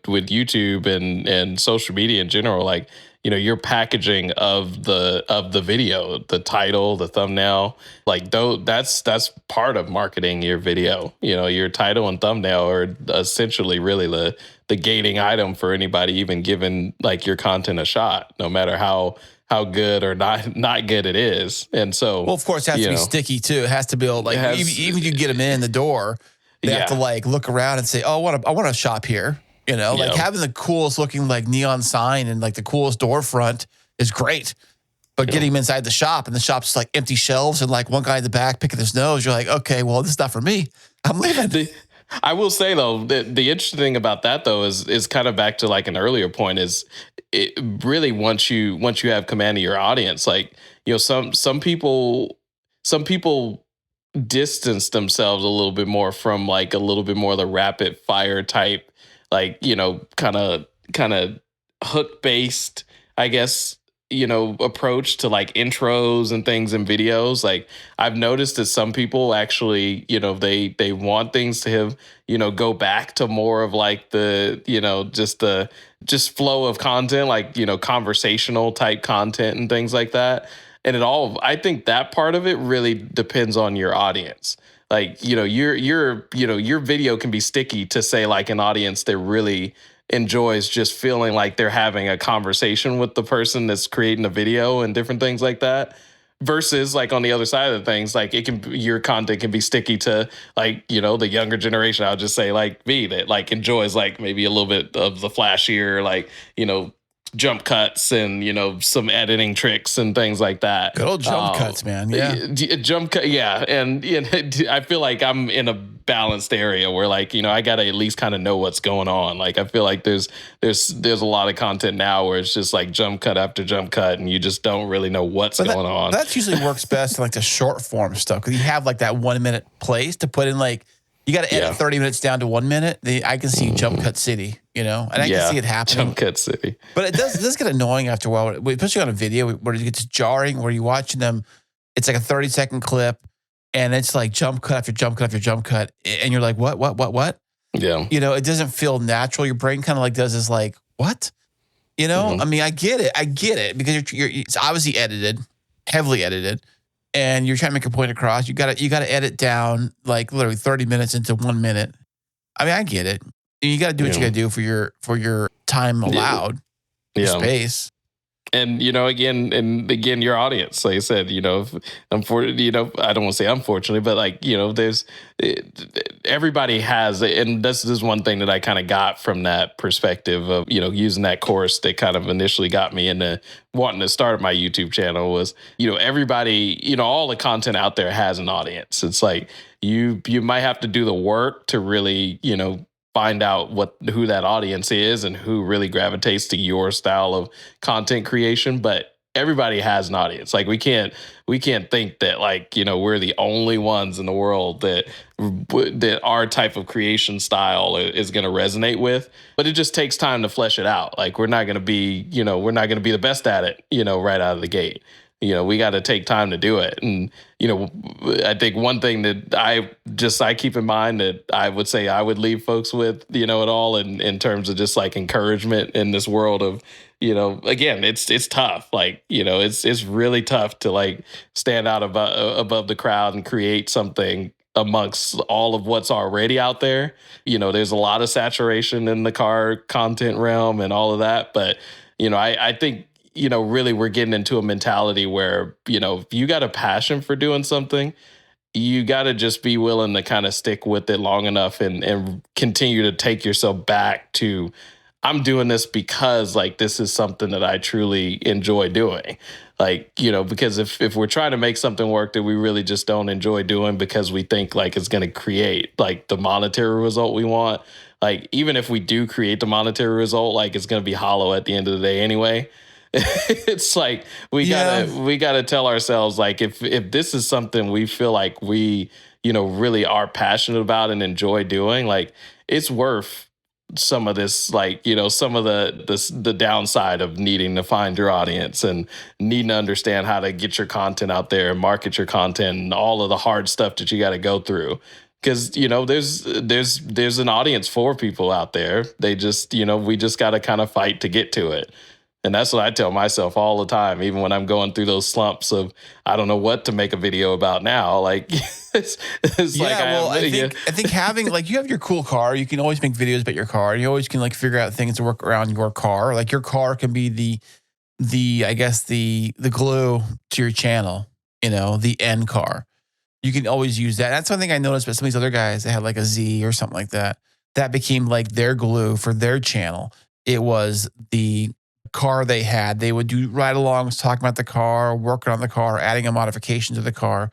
with YouTube and social media in general. Your packaging of the video, the title, the thumbnail, that's part of marketing your video. Your title and thumbnail are essentially really the gating item for anybody even giving your content a shot, no matter how good or not good it is. And so, well, of course, it has to be sticky too. It has to be even if you get them in the door, they have to look around and say, "Oh, I want to shop here." Having the coolest looking neon sign and the coolest door front is great, but getting them inside the shop and the shop's empty shelves and one guy in the back picking his nose, you're okay, well, this is not for me. I'm leaving. I will say though, the interesting thing about that though is kind of back to an earlier point is it really once you have command of your audience, some people distance themselves a little bit more from a little bit more of the rapid fire type, kind of hook based, I guess, approach to intros and things in videos. I've noticed that some people actually, they want things to have, go back to more of the, just flow of content, conversational type content and things like that. And I think that part of it really depends on your audience. Your video can be sticky to say an audience that really enjoys just feeling like they're having a conversation with the person that's creating a video and different things like that. Versus on the other side of things, your content can be sticky to the younger generation. I'll just say me that enjoys maybe a little bit of the flashier, jump cuts and some editing tricks and things like that. Good old jump cuts, man. Yeah, jump cut. Yeah, and I feel like I'm in a balanced area where I gotta at least kind of know what's going on. I feel like there's a lot of content now where it's just jump cut after jump cut, and you just don't really know what's going on. That usually works best in the short form stuff because you have that 1 minute place to put in You got to edit Yeah. 30 minutes down to 1 minute. I can see Jump Cut City, and I can see it happening. Jump Cut City. But it does get annoying after a while, especially on a video where it gets jarring, where you're watching them. It's like a 30-second clip, and it's like jump cut after jump cut after jump cut, and you're like, what? Yeah. It doesn't feel natural. Your brain kind of like does this, like, what? I mean, I get it because it's obviously edited, heavily edited, and you're trying to make a point across. You got to edit down like literally 30 minutes into 1 minute. I mean, I get it. You got to do what you got to do for your time allowed, your space. And, again, your audience, like I said, unfortunately, I don't want to say unfortunately, but like, everybody has, and this is one thing that I kind of got from that perspective of, using that course that kind of initially got me into wanting to start my YouTube channel was, everybody, all the content out there has an audience. It's like, you might have to do the work to really, find out who that audience is and who really gravitates to your style of content creation. But everybody has an audience. Like we can't think that like, we're the only ones in the world that our type of creation style is going to resonate with. But it just takes time to flesh it out. Like we're not going to be the best at it, right out of the gate. We got to take time to do it. And, I think one thing that I keep in mind that I would say I would leave folks with, at all in terms of just like encouragement in this world of, again, it's tough. Like, it's really tough to like stand out above the crowd and create something amongst all of what's already out there. There's a lot of saturation in the car content realm and all of that. But, I think, really we're getting into a mentality where, if you got a passion for doing something, you got to just be willing to kind of stick with it long enough and continue to take yourself back to, I'm doing this because like, this is something that I truly enjoy doing. Like, because if we're trying to make something work that we really just don't enjoy doing because we think like it's going to create like the monetary result we want, like, even if we do create the monetary result, like it's going to be hollow at the end of the day anyway. It's like we gotta tell ourselves like if this is something we feel like we really are passionate about and enjoy doing, like it's worth some of this, like some of the downside of needing to find your audience and needing to understand how to get your content out there and market your content and all of the hard stuff that you got to go through. Because there's an audience for people out there. They just we just got to kind of fight to get to it. And that's what I tell myself all the time, even when I'm going through those slumps of, I don't know what to make a video about now. Like, it's like, I think having, like, you have your cool car, you can always make videos about your car. You always can, like, figure out things to work around your car. Like, your car can be the glue to your channel, the end car. You can always use that. That's one thing I noticed about some of these other guys that had, like, a Z or something like that. That became, like, their glue for their channel. It was the car they had. They would do ride-alongs, talking about the car, working on the car, adding a modification to the car,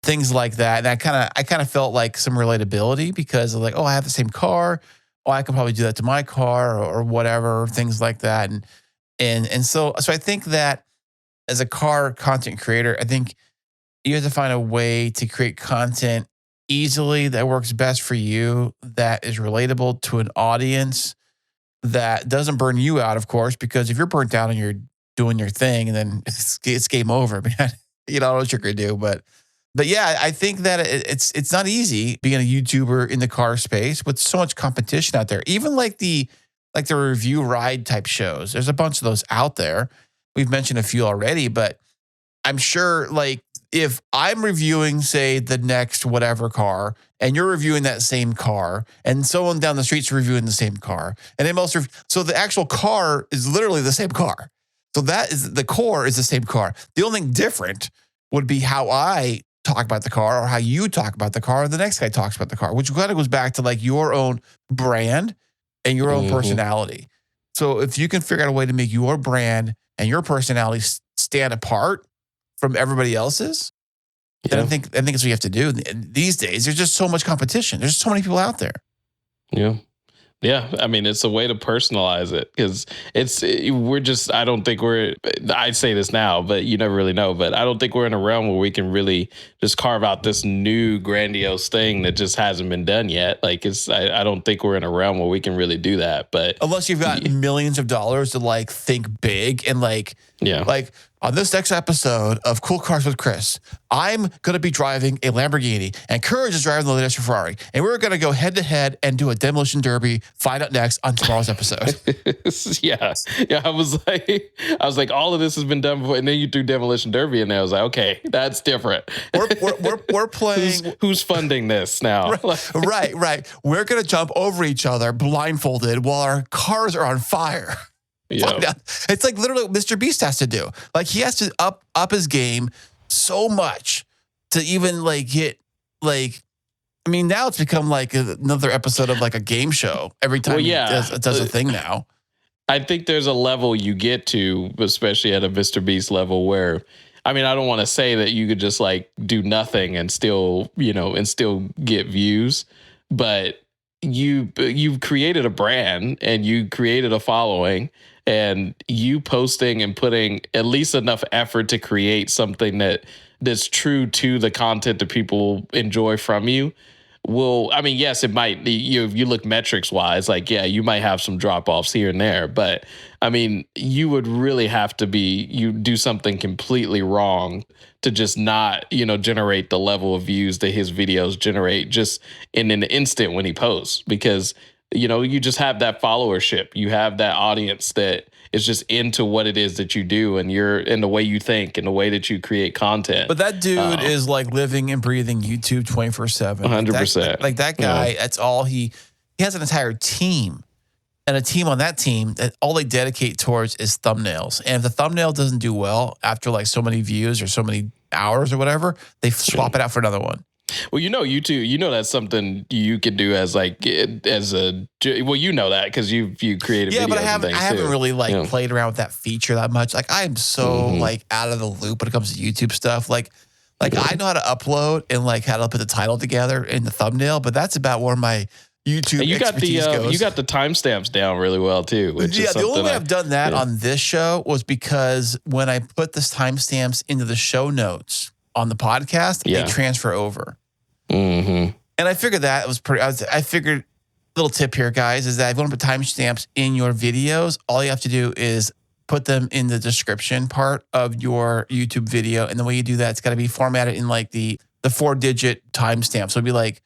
things like that. And I kind of felt like some relatability because of like, oh, I have the same car. Oh, I can probably do that to my car or whatever, things like that. And so I think that as a car content creator, I think you have to find a way to create content easily that works best for you, that is relatable to an audience, that doesn't burn you out, of course, because if you're burnt out and you're doing your thing and then it's game over, man, you don't know what you're going to do. But yeah, I think that it's not easy being a YouTuber in the car space with so much competition out there. Even like the review ride type shows, there's a bunch of those out there. We've mentioned a few already, but I'm sure like if I'm reviewing, say, the next whatever car, and you're reviewing that same car, and someone down the street's reviewing the same car, and so the actual car is literally the same car. So that is the core is the same car. The only thing different would be how I talk about the car or how you talk about the car, or the next guy talks about the car, which kind of goes back to like your own brand and your own personality. So if you can figure out a way to make your brand and your personality stand apart from everybody else's, then I think that's what you have to do. These days, there's just so much competition. There's so many people out there. Yeah. Yeah, I mean, it's a way to personalize it because we're just, I don't think I say this now, but you never really know. But I don't think we're in a realm where we can really just carve out this new grandiose thing that just hasn't been done yet. Like, I don't think we're in a realm where we can really do that. But unless you've got millions of dollars to like think big and like, like on this next episode of Cool Cars with Chris, I'm going to be driving a Lamborghini and Courage is driving the latest Ferrari. And we're going to go head to head and do a demolition derby. Find out next on tomorrow's episode. Yeah. I was like, all of this has been done before. And then you threw demolition derby in there. I was like, okay, that's different. We're playing. Who's funding this now? Right. We're going to jump over each other blindfolded while our cars are on fire. Yeah. It's like literally what Mr. Beast has to do. Like he has to up his game so much to even like get like, I mean, now it's become like another episode of like a game show every time he does a thing now. I think there's a level you get to, especially at a Mr. Beast level where, I mean, I don't want to say that you could just like do nothing and still, and still get views, but you've created a brand and you created a following. And you posting and putting at least enough effort to create something that's true to the content that people enjoy from you will, I mean, yes, it might, if you look metrics wise, like, yeah, you might have some drop offs here and there, but I mean, you would really have to you do something completely wrong to just not, generate the level of views that his videos generate just in an instant when he posts, because you just have that followership. You have that audience that is just into what it is that you do, and you're in the way you think and the way that you create content. But that dude is like living and breathing YouTube 24/7. 100%. Like that guy, that's all he has an entire team. And a team on that team that all they dedicate towards is thumbnails. And if the thumbnail doesn't do well after like so many views or so many hours or whatever, they swap it out for another one. Well, YouTube, that's something you can do as that because you created videos. But I haven't really played around with that feature that much. Like I am so like out of the loop when it comes to YouTube stuff. Like I know how to upload and like how to put the title together in the thumbnail, but that's about where my YouTube expertise goes. You got the timestamps down really well too. The only way I've done that on this show was because when I put the timestamps into the show notes on the podcast, they transfer over. Mm-hmm. And I figured that was I figured, little tip here, guys, is that if you want to put timestamps in your videos, all you have to do is put them in the description part of your YouTube video. And the way you do that, it's got to be formatted in like the 4-digit timestamp. So it'd be like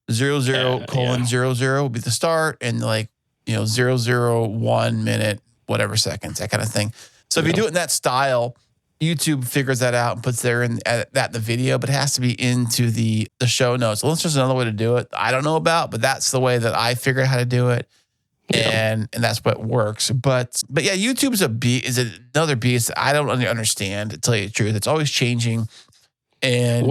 00:00 would be the start, and like 001 minute, whatever seconds, that kind of thing. So if you do it in that style, YouTube figures that out and puts that in the video, but it has to be into the show notes. Unless there's another way to do it I don't know about, but that's the way that I figured out how to do it. And that's what works. But yeah, YouTube's is another beast I don't understand, to tell you the truth. It's always changing. And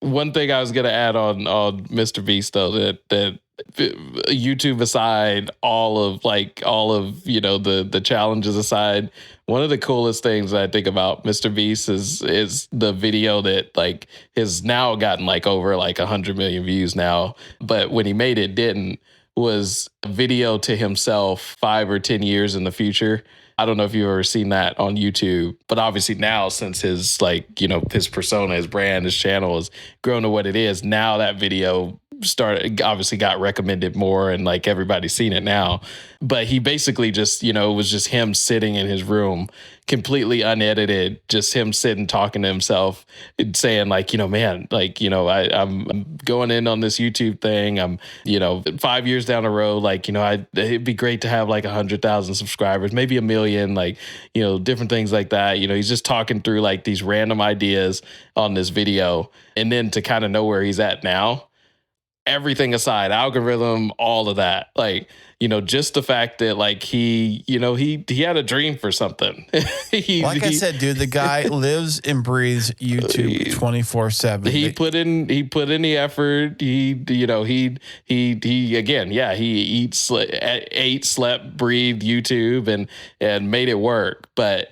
one thing I was gonna add on Mr. Beast though, that YouTube aside, all of the challenges aside, one of the coolest things I think about Mr. Beast is the video that like has now gotten like over like 100 million views now, but when he made it didn't, was a video to himself 5 or 10 years in the future. I don't know if you've ever seen that on YouTube, but obviously now, since his his persona, his brand, his channel has grown to what it is, now that video obviously got recommended more, and like everybody's seen it now. But he basically just, it was just him sitting in his room, completely unedited, just him sitting talking to himself, saying like, man, like, I'm going in on this YouTube thing. I'm, 5 years down the road, like, it'd be great to have like 100,000 subscribers, maybe 1 million, like, different things like that. He's just talking through like these random ideas on this video. And then to kind of know where he's at now, everything aside, algorithm, all of that, like, just the fact that like he had a dream for something. I said, dude, the guy lives and breathes YouTube 24/7. He put in the effort. He ate, slept, breathed YouTube and made it work. But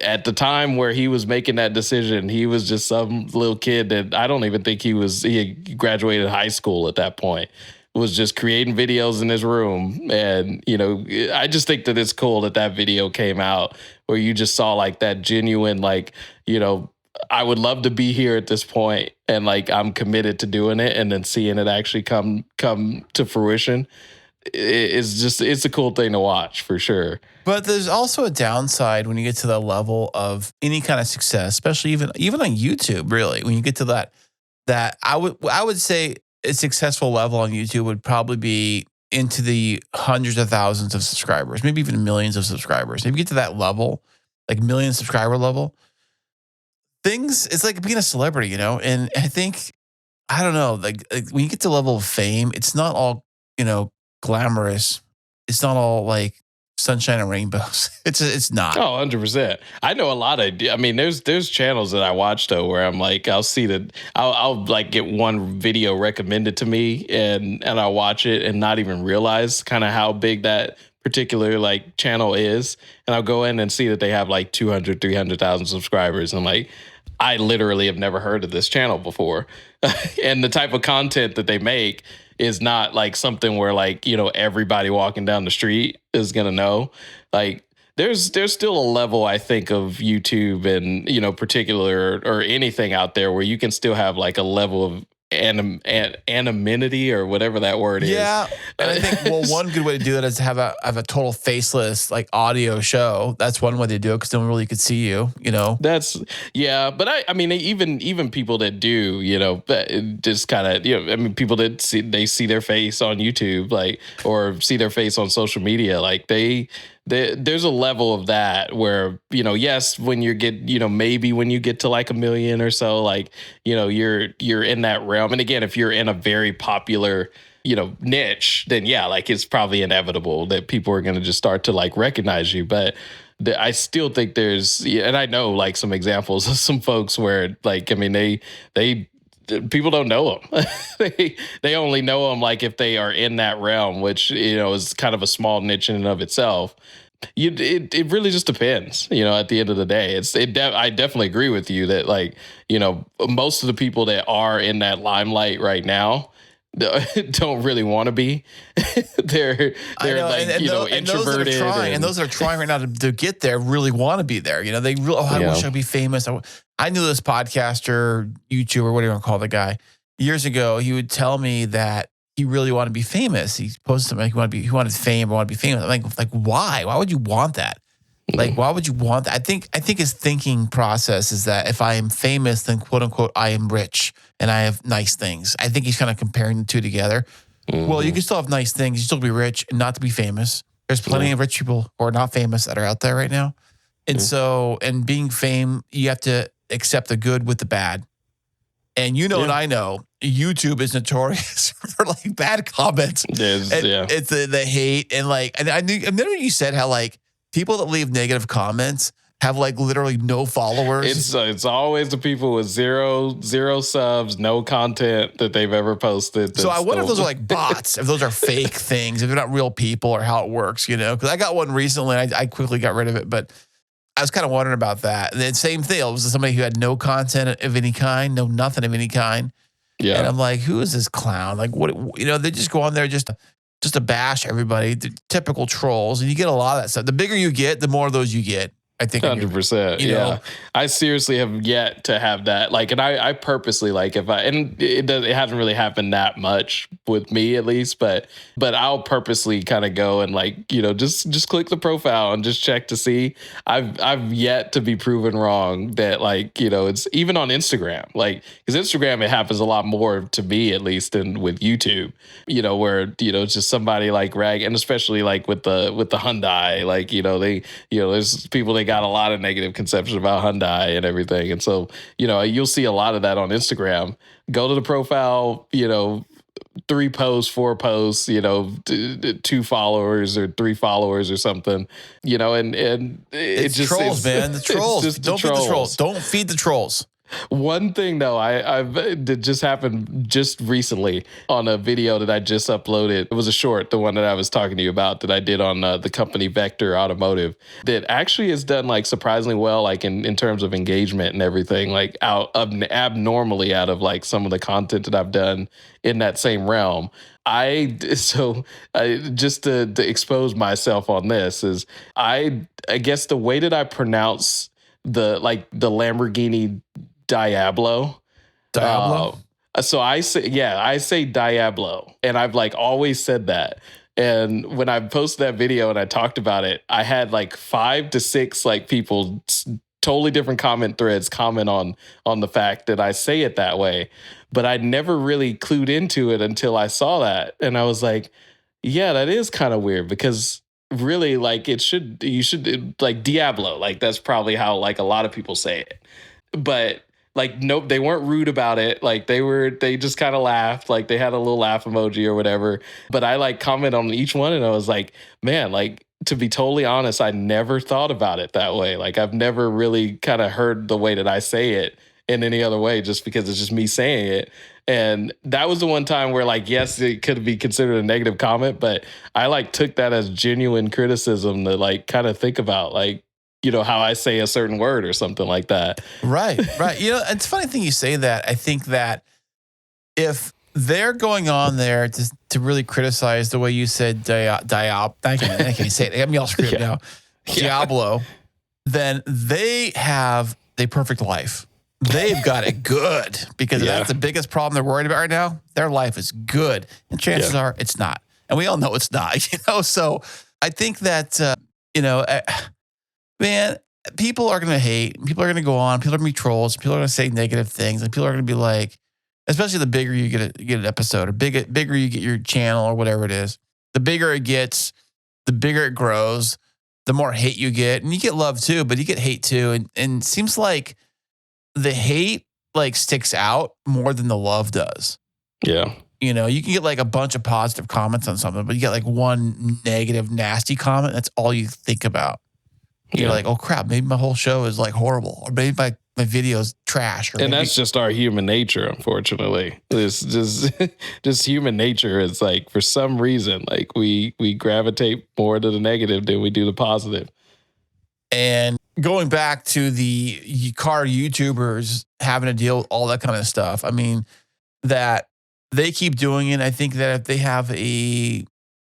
at the time where he was making that decision, he was just some little kid that I don't even think he had graduated high school at that point. was just creating videos in his room. And, you know, I just think that it's cool that that video came out where you just saw like that genuine, like, you know, I would love to be here at this point and like I'm committed to doing it, and then seeing it actually come to fruition is just, it's a cool thing to watch for sure. But there's also a downside when you get to the level of any kind of success, especially even on YouTube, really. When you get to that I would say a successful level on YouTube would probably be into the hundreds of thousands of subscribers, maybe even millions of subscribers. If you get to that level, like million subscriber level, it's like being a celebrity, you know? And I think, I don't know, like when you get to the level of fame, it's not all, you know, glamorous. It's not all like sunshine and rainbows. It's not. Oh, 100%. I know a lot of, I mean, there's channels that I watch though, where I'm like, I'll like get one video recommended to me and I'll watch it and not even realize kind of how big that particular like channel is. And I'll go in and see that they have like 200, 300,000 subscribers. And I'm like, I literally have never heard of this channel before. And the type of content that they make is not like something where like, you know, everybody walking down the street is going to know. Like there's still a level, I think, of YouTube and, you know, particular or anything out there where you can still have like a level of anonymity or whatever that word is. Yeah. And I think, well, one good way to do that is to have a total faceless like audio show. That's one way to do it because no one really could see you, you know? That's, yeah. But I mean, even people that do, you know, just kind of, you know, I mean, people that see their face on YouTube, like, or see their face on social media, like there's a level of that where, you know, yes, when maybe when you get to like 1 million or so, like, you know, you're in that realm. And again, if you're in a very popular, you know, niche, then yeah, like it's probably inevitable that people are going to just start to like recognize you. But I still think and I know like some examples of some folks where like, I mean, they people don't know them. they only know them like if they are in that realm, which, you know, is kind of a small niche in and of itself. It really just depends, you know, at the end of the day. I definitely agree with you that like, you know, most of the people that are in that limelight right now don't really want to be. they're like, and you know, introverted. And those that are trying right now to get there really want to be there. You know, they really, I wish I'd be famous. I knew this podcaster, YouTuber, what do you want to call the guy? Years ago, he would tell me that he really wanted to be famous. He posted something like he wanted fame, I want to be famous. I'm like, why? Why would you want that? Like, why would you want that? I think his thinking process is that if I am famous, then quote unquote, I am rich and I have nice things. I think he's kind of comparing the two together. Mm-hmm. Well, you can still have nice things. You still be rich and not to be famous. There's plenty of rich people who are not famous that are out there right now. And so, and being fame, you have to accept the good with the bad. And you know what I know, YouTube is notorious for like bad comments. It's the hate and like, and I remember you said how like people that leave negative comments have like literally no followers. It's always the people with zero subs, no content that they've ever posted. So I wonder if those are like bots, if those are fake things, if they're not real people or how it works, you know? Because I got one recently and I quickly got rid of it, but I was kind of wondering about that. And then same thing, it was somebody who had no content of any kind, no nothing of any kind. Yeah. And I'm like, who is this clown? Like, what, you know, they just go on there just to bash everybody, the typical trolls. And you get a lot of that stuff. The bigger you get, the more of those you get. I think 100%. You know? I seriously have yet to have that. Like, and I purposely like it hasn't really happened that much with me at least, but I'll purposely kind of go and like, you know, just click the profile and just check to see. I've yet to be proven wrong that like, you know, it's even on Instagram, like, because Instagram, it happens a lot more to me at least than with YouTube, you know, where, you know, it's just somebody like and especially like with the Hyundai, like, you know, there's people they got a lot of negative conceptions about Hyundai and everything. And so, you know, you'll see a lot of that on Instagram. Go to the profile, you know, 3 posts, 4 posts, you know, 2 followers or 3 followers or something, you know, and it's just trolls, man. The trolls. Don't feed the trolls. Don't feed the trolls. One thing though, I've that just happened just recently on a video that I just uploaded. It was a short, the one that I was talking to you about that I did on the company Vector Automotive, that actually has done like surprisingly well, like in terms of engagement and everything, like abnormally out of like some of the content that I've done in that same realm. Just to expose myself on this is I guess the way that I pronounce the Lamborghini Diablo. Diablo? So I say Diablo, and I've like always said that. And when I posted that video and I talked about it, I had like 5 to 6 like people, totally different comment threads, comment on the fact that I say it that way. But I never really clued into it until I saw that, and I was like, yeah, that is kind of weird because really like you should like Diablo, like that's probably how like a lot of people say it. But like, nope, they weren't rude about it. Like they just kind of laughed. Like they had a little laugh emoji or whatever. But I like comment on each one and I was like, man, like to be totally honest, I never thought about it that way. Like I've never really kind of heard the way that I say it in any other way, just because it's just me saying it. And that was the one time where like, yes, it could be considered a negative comment, but I like took that as genuine criticism to like kind of think about like, how I say a certain word or something like that. Right, right. It's a funny thing you say that. I think that if they're going on there to really criticize the way you said I can't say it. I mean, I'll screw it now. Diablo, then they have the perfect life. They've got it good because that's the biggest problem they're worried about right now. Their life is good. And chances are it's not. And we all know it's not, So I think that, man, people are going to hate. People are going to go on. People are going to be trolls. People are going to say negative things. And people are going to be like, especially the bigger you get an episode or bigger you get your channel or whatever it is, the bigger it gets, the bigger it grows, the more hate you get. And you get love too, but you get hate too. And it seems like the hate like sticks out more than the love does. Yeah. You can get like a bunch of positive comments on something, but you get like one negative, nasty comment. That's all you think about. You're like, oh crap, maybe my whole show is like horrible, or maybe my video's trash. And that's just our human nature, unfortunately. It's just human nature. It's like for some reason, like we gravitate more to the negative than we do the positive. And going back to the car YouTubers having to deal with all that kind of stuff, I mean, that they keep doing it. I think that if they have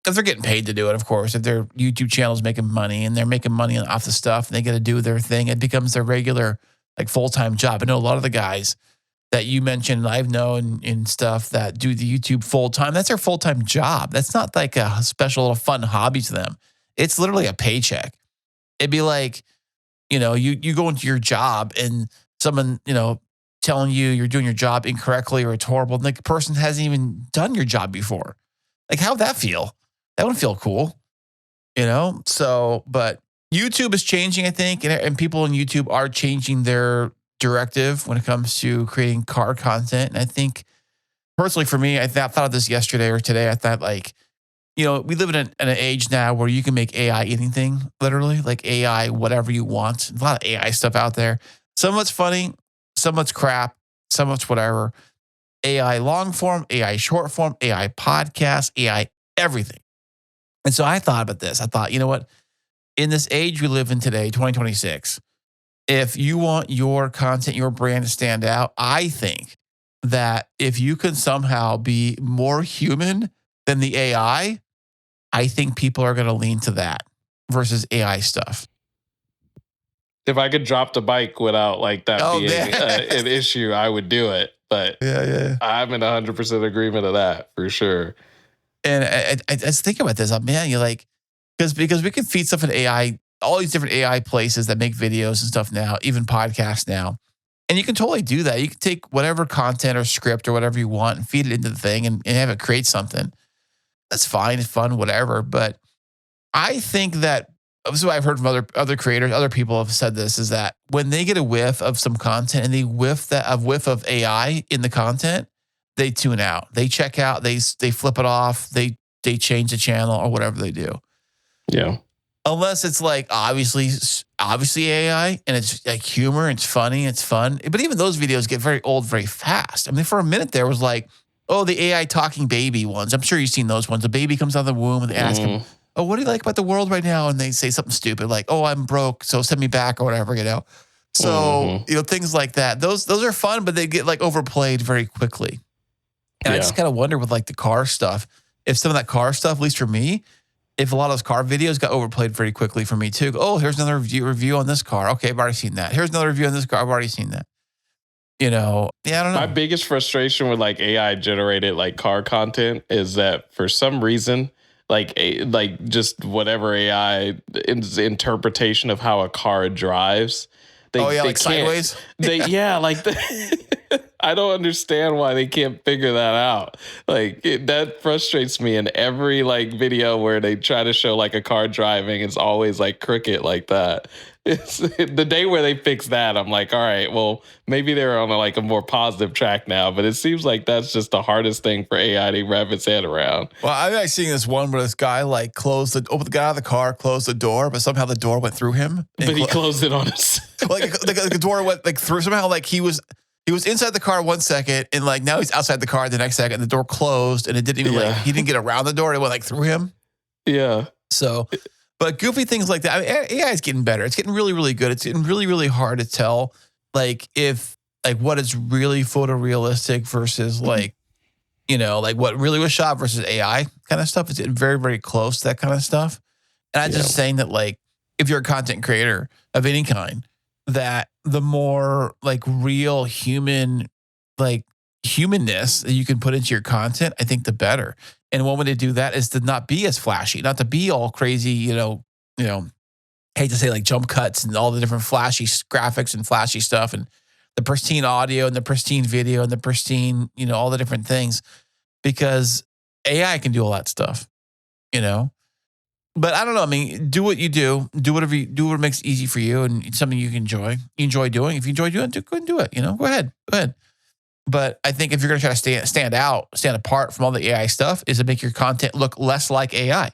if they're getting paid to do it, of course, if their YouTube channel is making money and they're making money off the stuff and they got to do their thing, it becomes their regular, like full-time job. I know a lot of the guys that you mentioned, I've known and stuff that do the YouTube full-time. That's their full-time job. That's not like a special little fun hobby to them. It's literally a paycheck. It'd be like, you go into your job and someone, telling you you're doing your job incorrectly or it's horrible. And the person hasn't even done your job before. Like, how'd that feel? That wouldn't feel cool, So, but YouTube is changing, I think, and people on YouTube are changing their directive when it comes to creating car content. And I think, personally, for me, I thought of this yesterday or today. I thought, like, we live in an age now where you can make AI anything, literally, like AI, whatever you want. A lot of AI stuff out there. Some of it's funny, some of it's crap, some of it's whatever. AI long form, AI short form, AI podcast, AI everything. And so I thought about this. I thought, you know what? In this age we live in today, 2026, if you want your content, your brand to stand out, I think that if you can somehow be more human than the AI, I think people are going to lean to that versus AI stuff. If I could drop the bike without like that being an issue, I would do it. But I'm in 100% agreement of that for sure. And I was thinking about this, man. You're like, because we can feed stuff in AI, all these different AI places that make videos and stuff now, even podcasts now, and you can totally do that. You can take whatever content or script or whatever you want and feed it into the thing and have it create something. That's fine, it's fun, whatever. But I think that this is what I've heard from other creators, other people have said this, is that when they get a whiff of some content and they whiff of AI in the content, they tune out. They check out, they flip it off, they change the channel or whatever they do. Yeah. unless it's like obviously AI and it's like humor, it's funny, it's fun. But even those videos get very old very fast. I mean, for a minute there was like, oh, the AI talking baby ones. I'm sure you've seen those ones. The baby comes out of the womb and they ask him, oh, what do you like about the world right now? And they say something stupid like, oh, I'm broke, so send me back or whatever, you know. So, you know, things like that. Those are fun, but they get like overplayed very quickly. And I just kind of wonder with like the car stuff, if some of that car stuff, at least for me, if a lot of those car videos got overplayed very quickly for me too. Oh, here's another review on this car. Okay, I've already seen that. Here's another review on this car. I've already seen that. You know, yeah, I don't know. My biggest frustration with like AI generated like car content is that for some reason, like just whatever AI interpretation of how a car drives, they like sideways. I don't understand why they can't figure that out. Like that frustrates me. In every like video where they try to show like a car driving, it's always like crooked like that. It's the day where they fix that, I'm like, all right, well, maybe they're on a more positive track now. But it seems like that's just the hardest thing for AI to wrap its head around. Well, I've seen this one where this guy like got out of the car, closed the door, but somehow the door went through him. But he closed it on us. Like the door went like through somehow. Like he was inside the car 1 second, and like now he's outside the car the next second. And the door closed, and it didn't even he didn't get around the door. It went like through him. Yeah. So. But goofy things like that. I mean, AI is getting better. It's getting really, really good. It's getting really, really hard to tell, like if like what is really photorealistic versus like, you know, like what really was shot versus AI kind of stuff. It's getting very, very close to that kind of stuff. And I'm just saying that like if you're a content creator of any kind, that the more like real human, like humanness that you can put into your content, I think the better. And one way to do that is to not be as flashy, not to be all crazy, you know, hate to say like jump cuts and all the different flashy graphics and flashy stuff and the pristine audio and the pristine video and the pristine, you know, all the different things, because AI can do all that stuff, you know. But I don't know. I mean, do what you do whatever makes it easy for you and it's something you can enjoy doing. If you enjoy doing it, go and do it, you know, go ahead. But I think if you're going to try to stand apart from all the AI stuff, is to make your content look less like AI.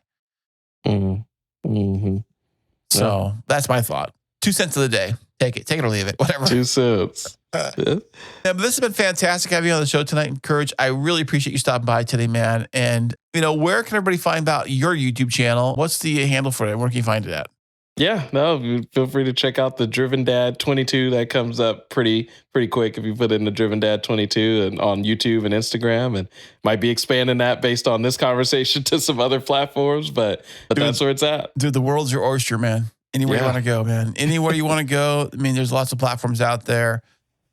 So that's my thought. 2 cents of the day. Take it or leave it, whatever. 2 cents. Yeah, but this has been fantastic having you on the show tonight. Courage, I really appreciate you stopping by today, man. And, you know, where can everybody find out your YouTube channel? What's the handle for it? Where can you find it at? Yeah, no, feel free to check out the Driven Dad 22. That comes up pretty quick if you put in the Driven Dad 22 and on YouTube and Instagram, and might be expanding that based on this conversation to some other platforms, but that's where it's at. Dude, the world's your oyster, man. Anywhere you want to go, man. Anywhere you want to go. I mean, there's lots of platforms out there.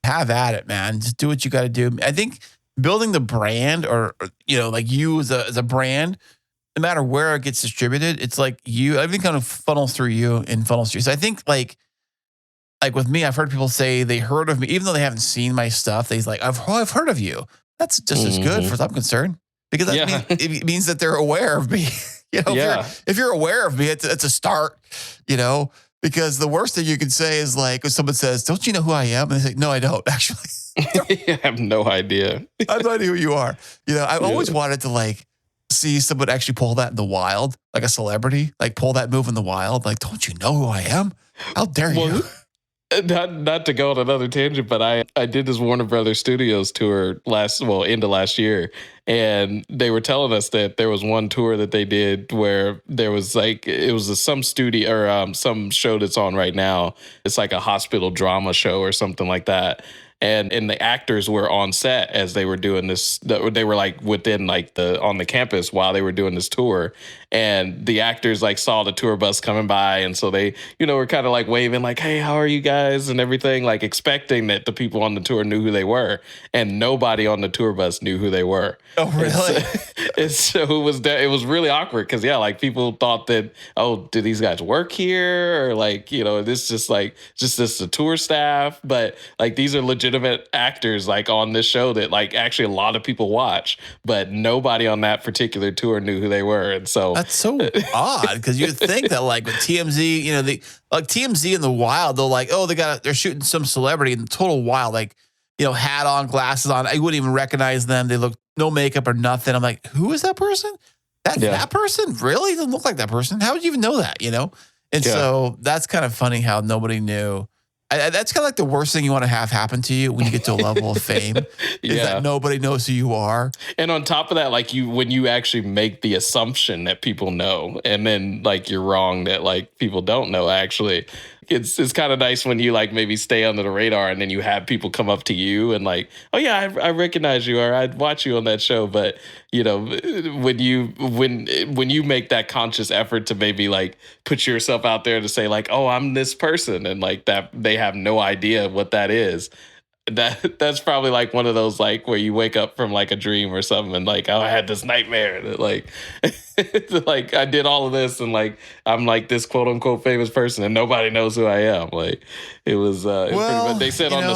Have at it, man. Just do what you got to do. I think building the brand or you know, like you as a brand, no matter where it gets distributed, it's like everything kind of funnels through you and funnels through. So I think like with me, I've heard people say they heard of me, even though they haven't seen my stuff. They's like, I've heard of you. That's just as good, as I'm concerned, because it means that they're aware of me. You know, if you're aware of me, it's a start. You know, because the worst thing you can say is like when someone says, "Don't you know who I am?" And they say, "No, I don't actually." I have no idea. I have no idea who you are. You know, I've always wanted to like see someone actually pull that in the wild, like a celebrity, like pull that move in the wild. Like, don't you know who I am? How dare you? Not to go on another tangent, but I did this Warner Brothers Studios tour end of last year, and they were telling us that there was one tour that they did where there was like it was some studio or some show that's on right now. It's like a hospital drama show or something like that. And the actors were on set as they were doing this. They were like within like on the campus while they were doing this tour. And the actors like saw the tour bus coming by. And so they, you know, were kind of like waving like, hey, how are you guys? And everything, like expecting that the people on the tour knew who they were. And nobody on the tour bus knew who they were. Oh, really? And so it was really awkward because, like people thought that, oh, do these guys work here? Or like, you know, this just the tour staff. But like these are legitimate actors like on this show that like actually a lot of people watch. But nobody on that particular tour knew who they were. And so that's so odd because you'd think that like with TMZ, you know, like TMZ in the wild, they're like, oh, they're shooting some celebrity in the total wild, like, you know, hat on, glasses on. I wouldn't even recognize them. They look no makeup or nothing. I'm like, who is that person? That's Yeah. that person? Really? Doesn't look like that person. How would you even know that, you know? And Yeah. so that's kind of funny how nobody knew. That's kind of like the worst thing you want to have happen to you when you get to a level of fame is Yeah. that nobody knows who you are. And on top of that, like when you actually make the assumption that people know, and then like you're wrong that like people don't know actually. It's kind of nice when you like maybe stay under the radar and then you have people come up to you and like, oh yeah, I recognize you or I'd watch you on that show. But you know, when you make that conscious effort to maybe like put yourself out there to say like, oh, I'm this person, and like that they have no idea what that is. That's probably like one of those like where you wake up from like a dream or something and like, oh, I had this nightmare that like like I did all of this and like I'm like this quote unquote famous person and nobody knows who I am. Like it was pretty much, they said on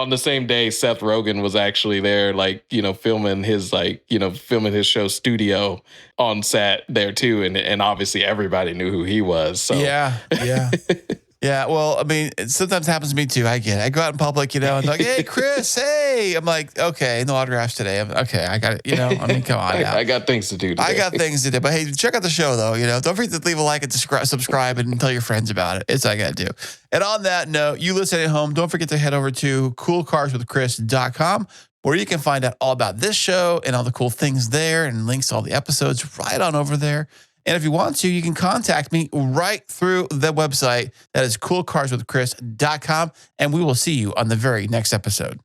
the same day Seth Rogen was actually there, like, you know, filming his show Studio on set there too, and obviously everybody knew who he was. So Yeah. Yeah, well, I mean, it sometimes happens to me too. I get it. I go out in public, you know, and like, hey, Chris, hey. I'm like, okay, no autographs today. Okay, I got it. You know, I mean, come on now. I got things to do today. I got things to do. But hey, check out the show, though. You know, don't forget to leave a like and subscribe and tell your friends about it. It's what I got to do. And on that note, you listening at home, don't forget to head over to coolcarswithchris.com, where you can find out all about this show and all the cool things there and links to all the episodes right on over there. And if you want to, you can contact me right through the website. That is coolcarswithchris.com. And we will see you on the very next episode.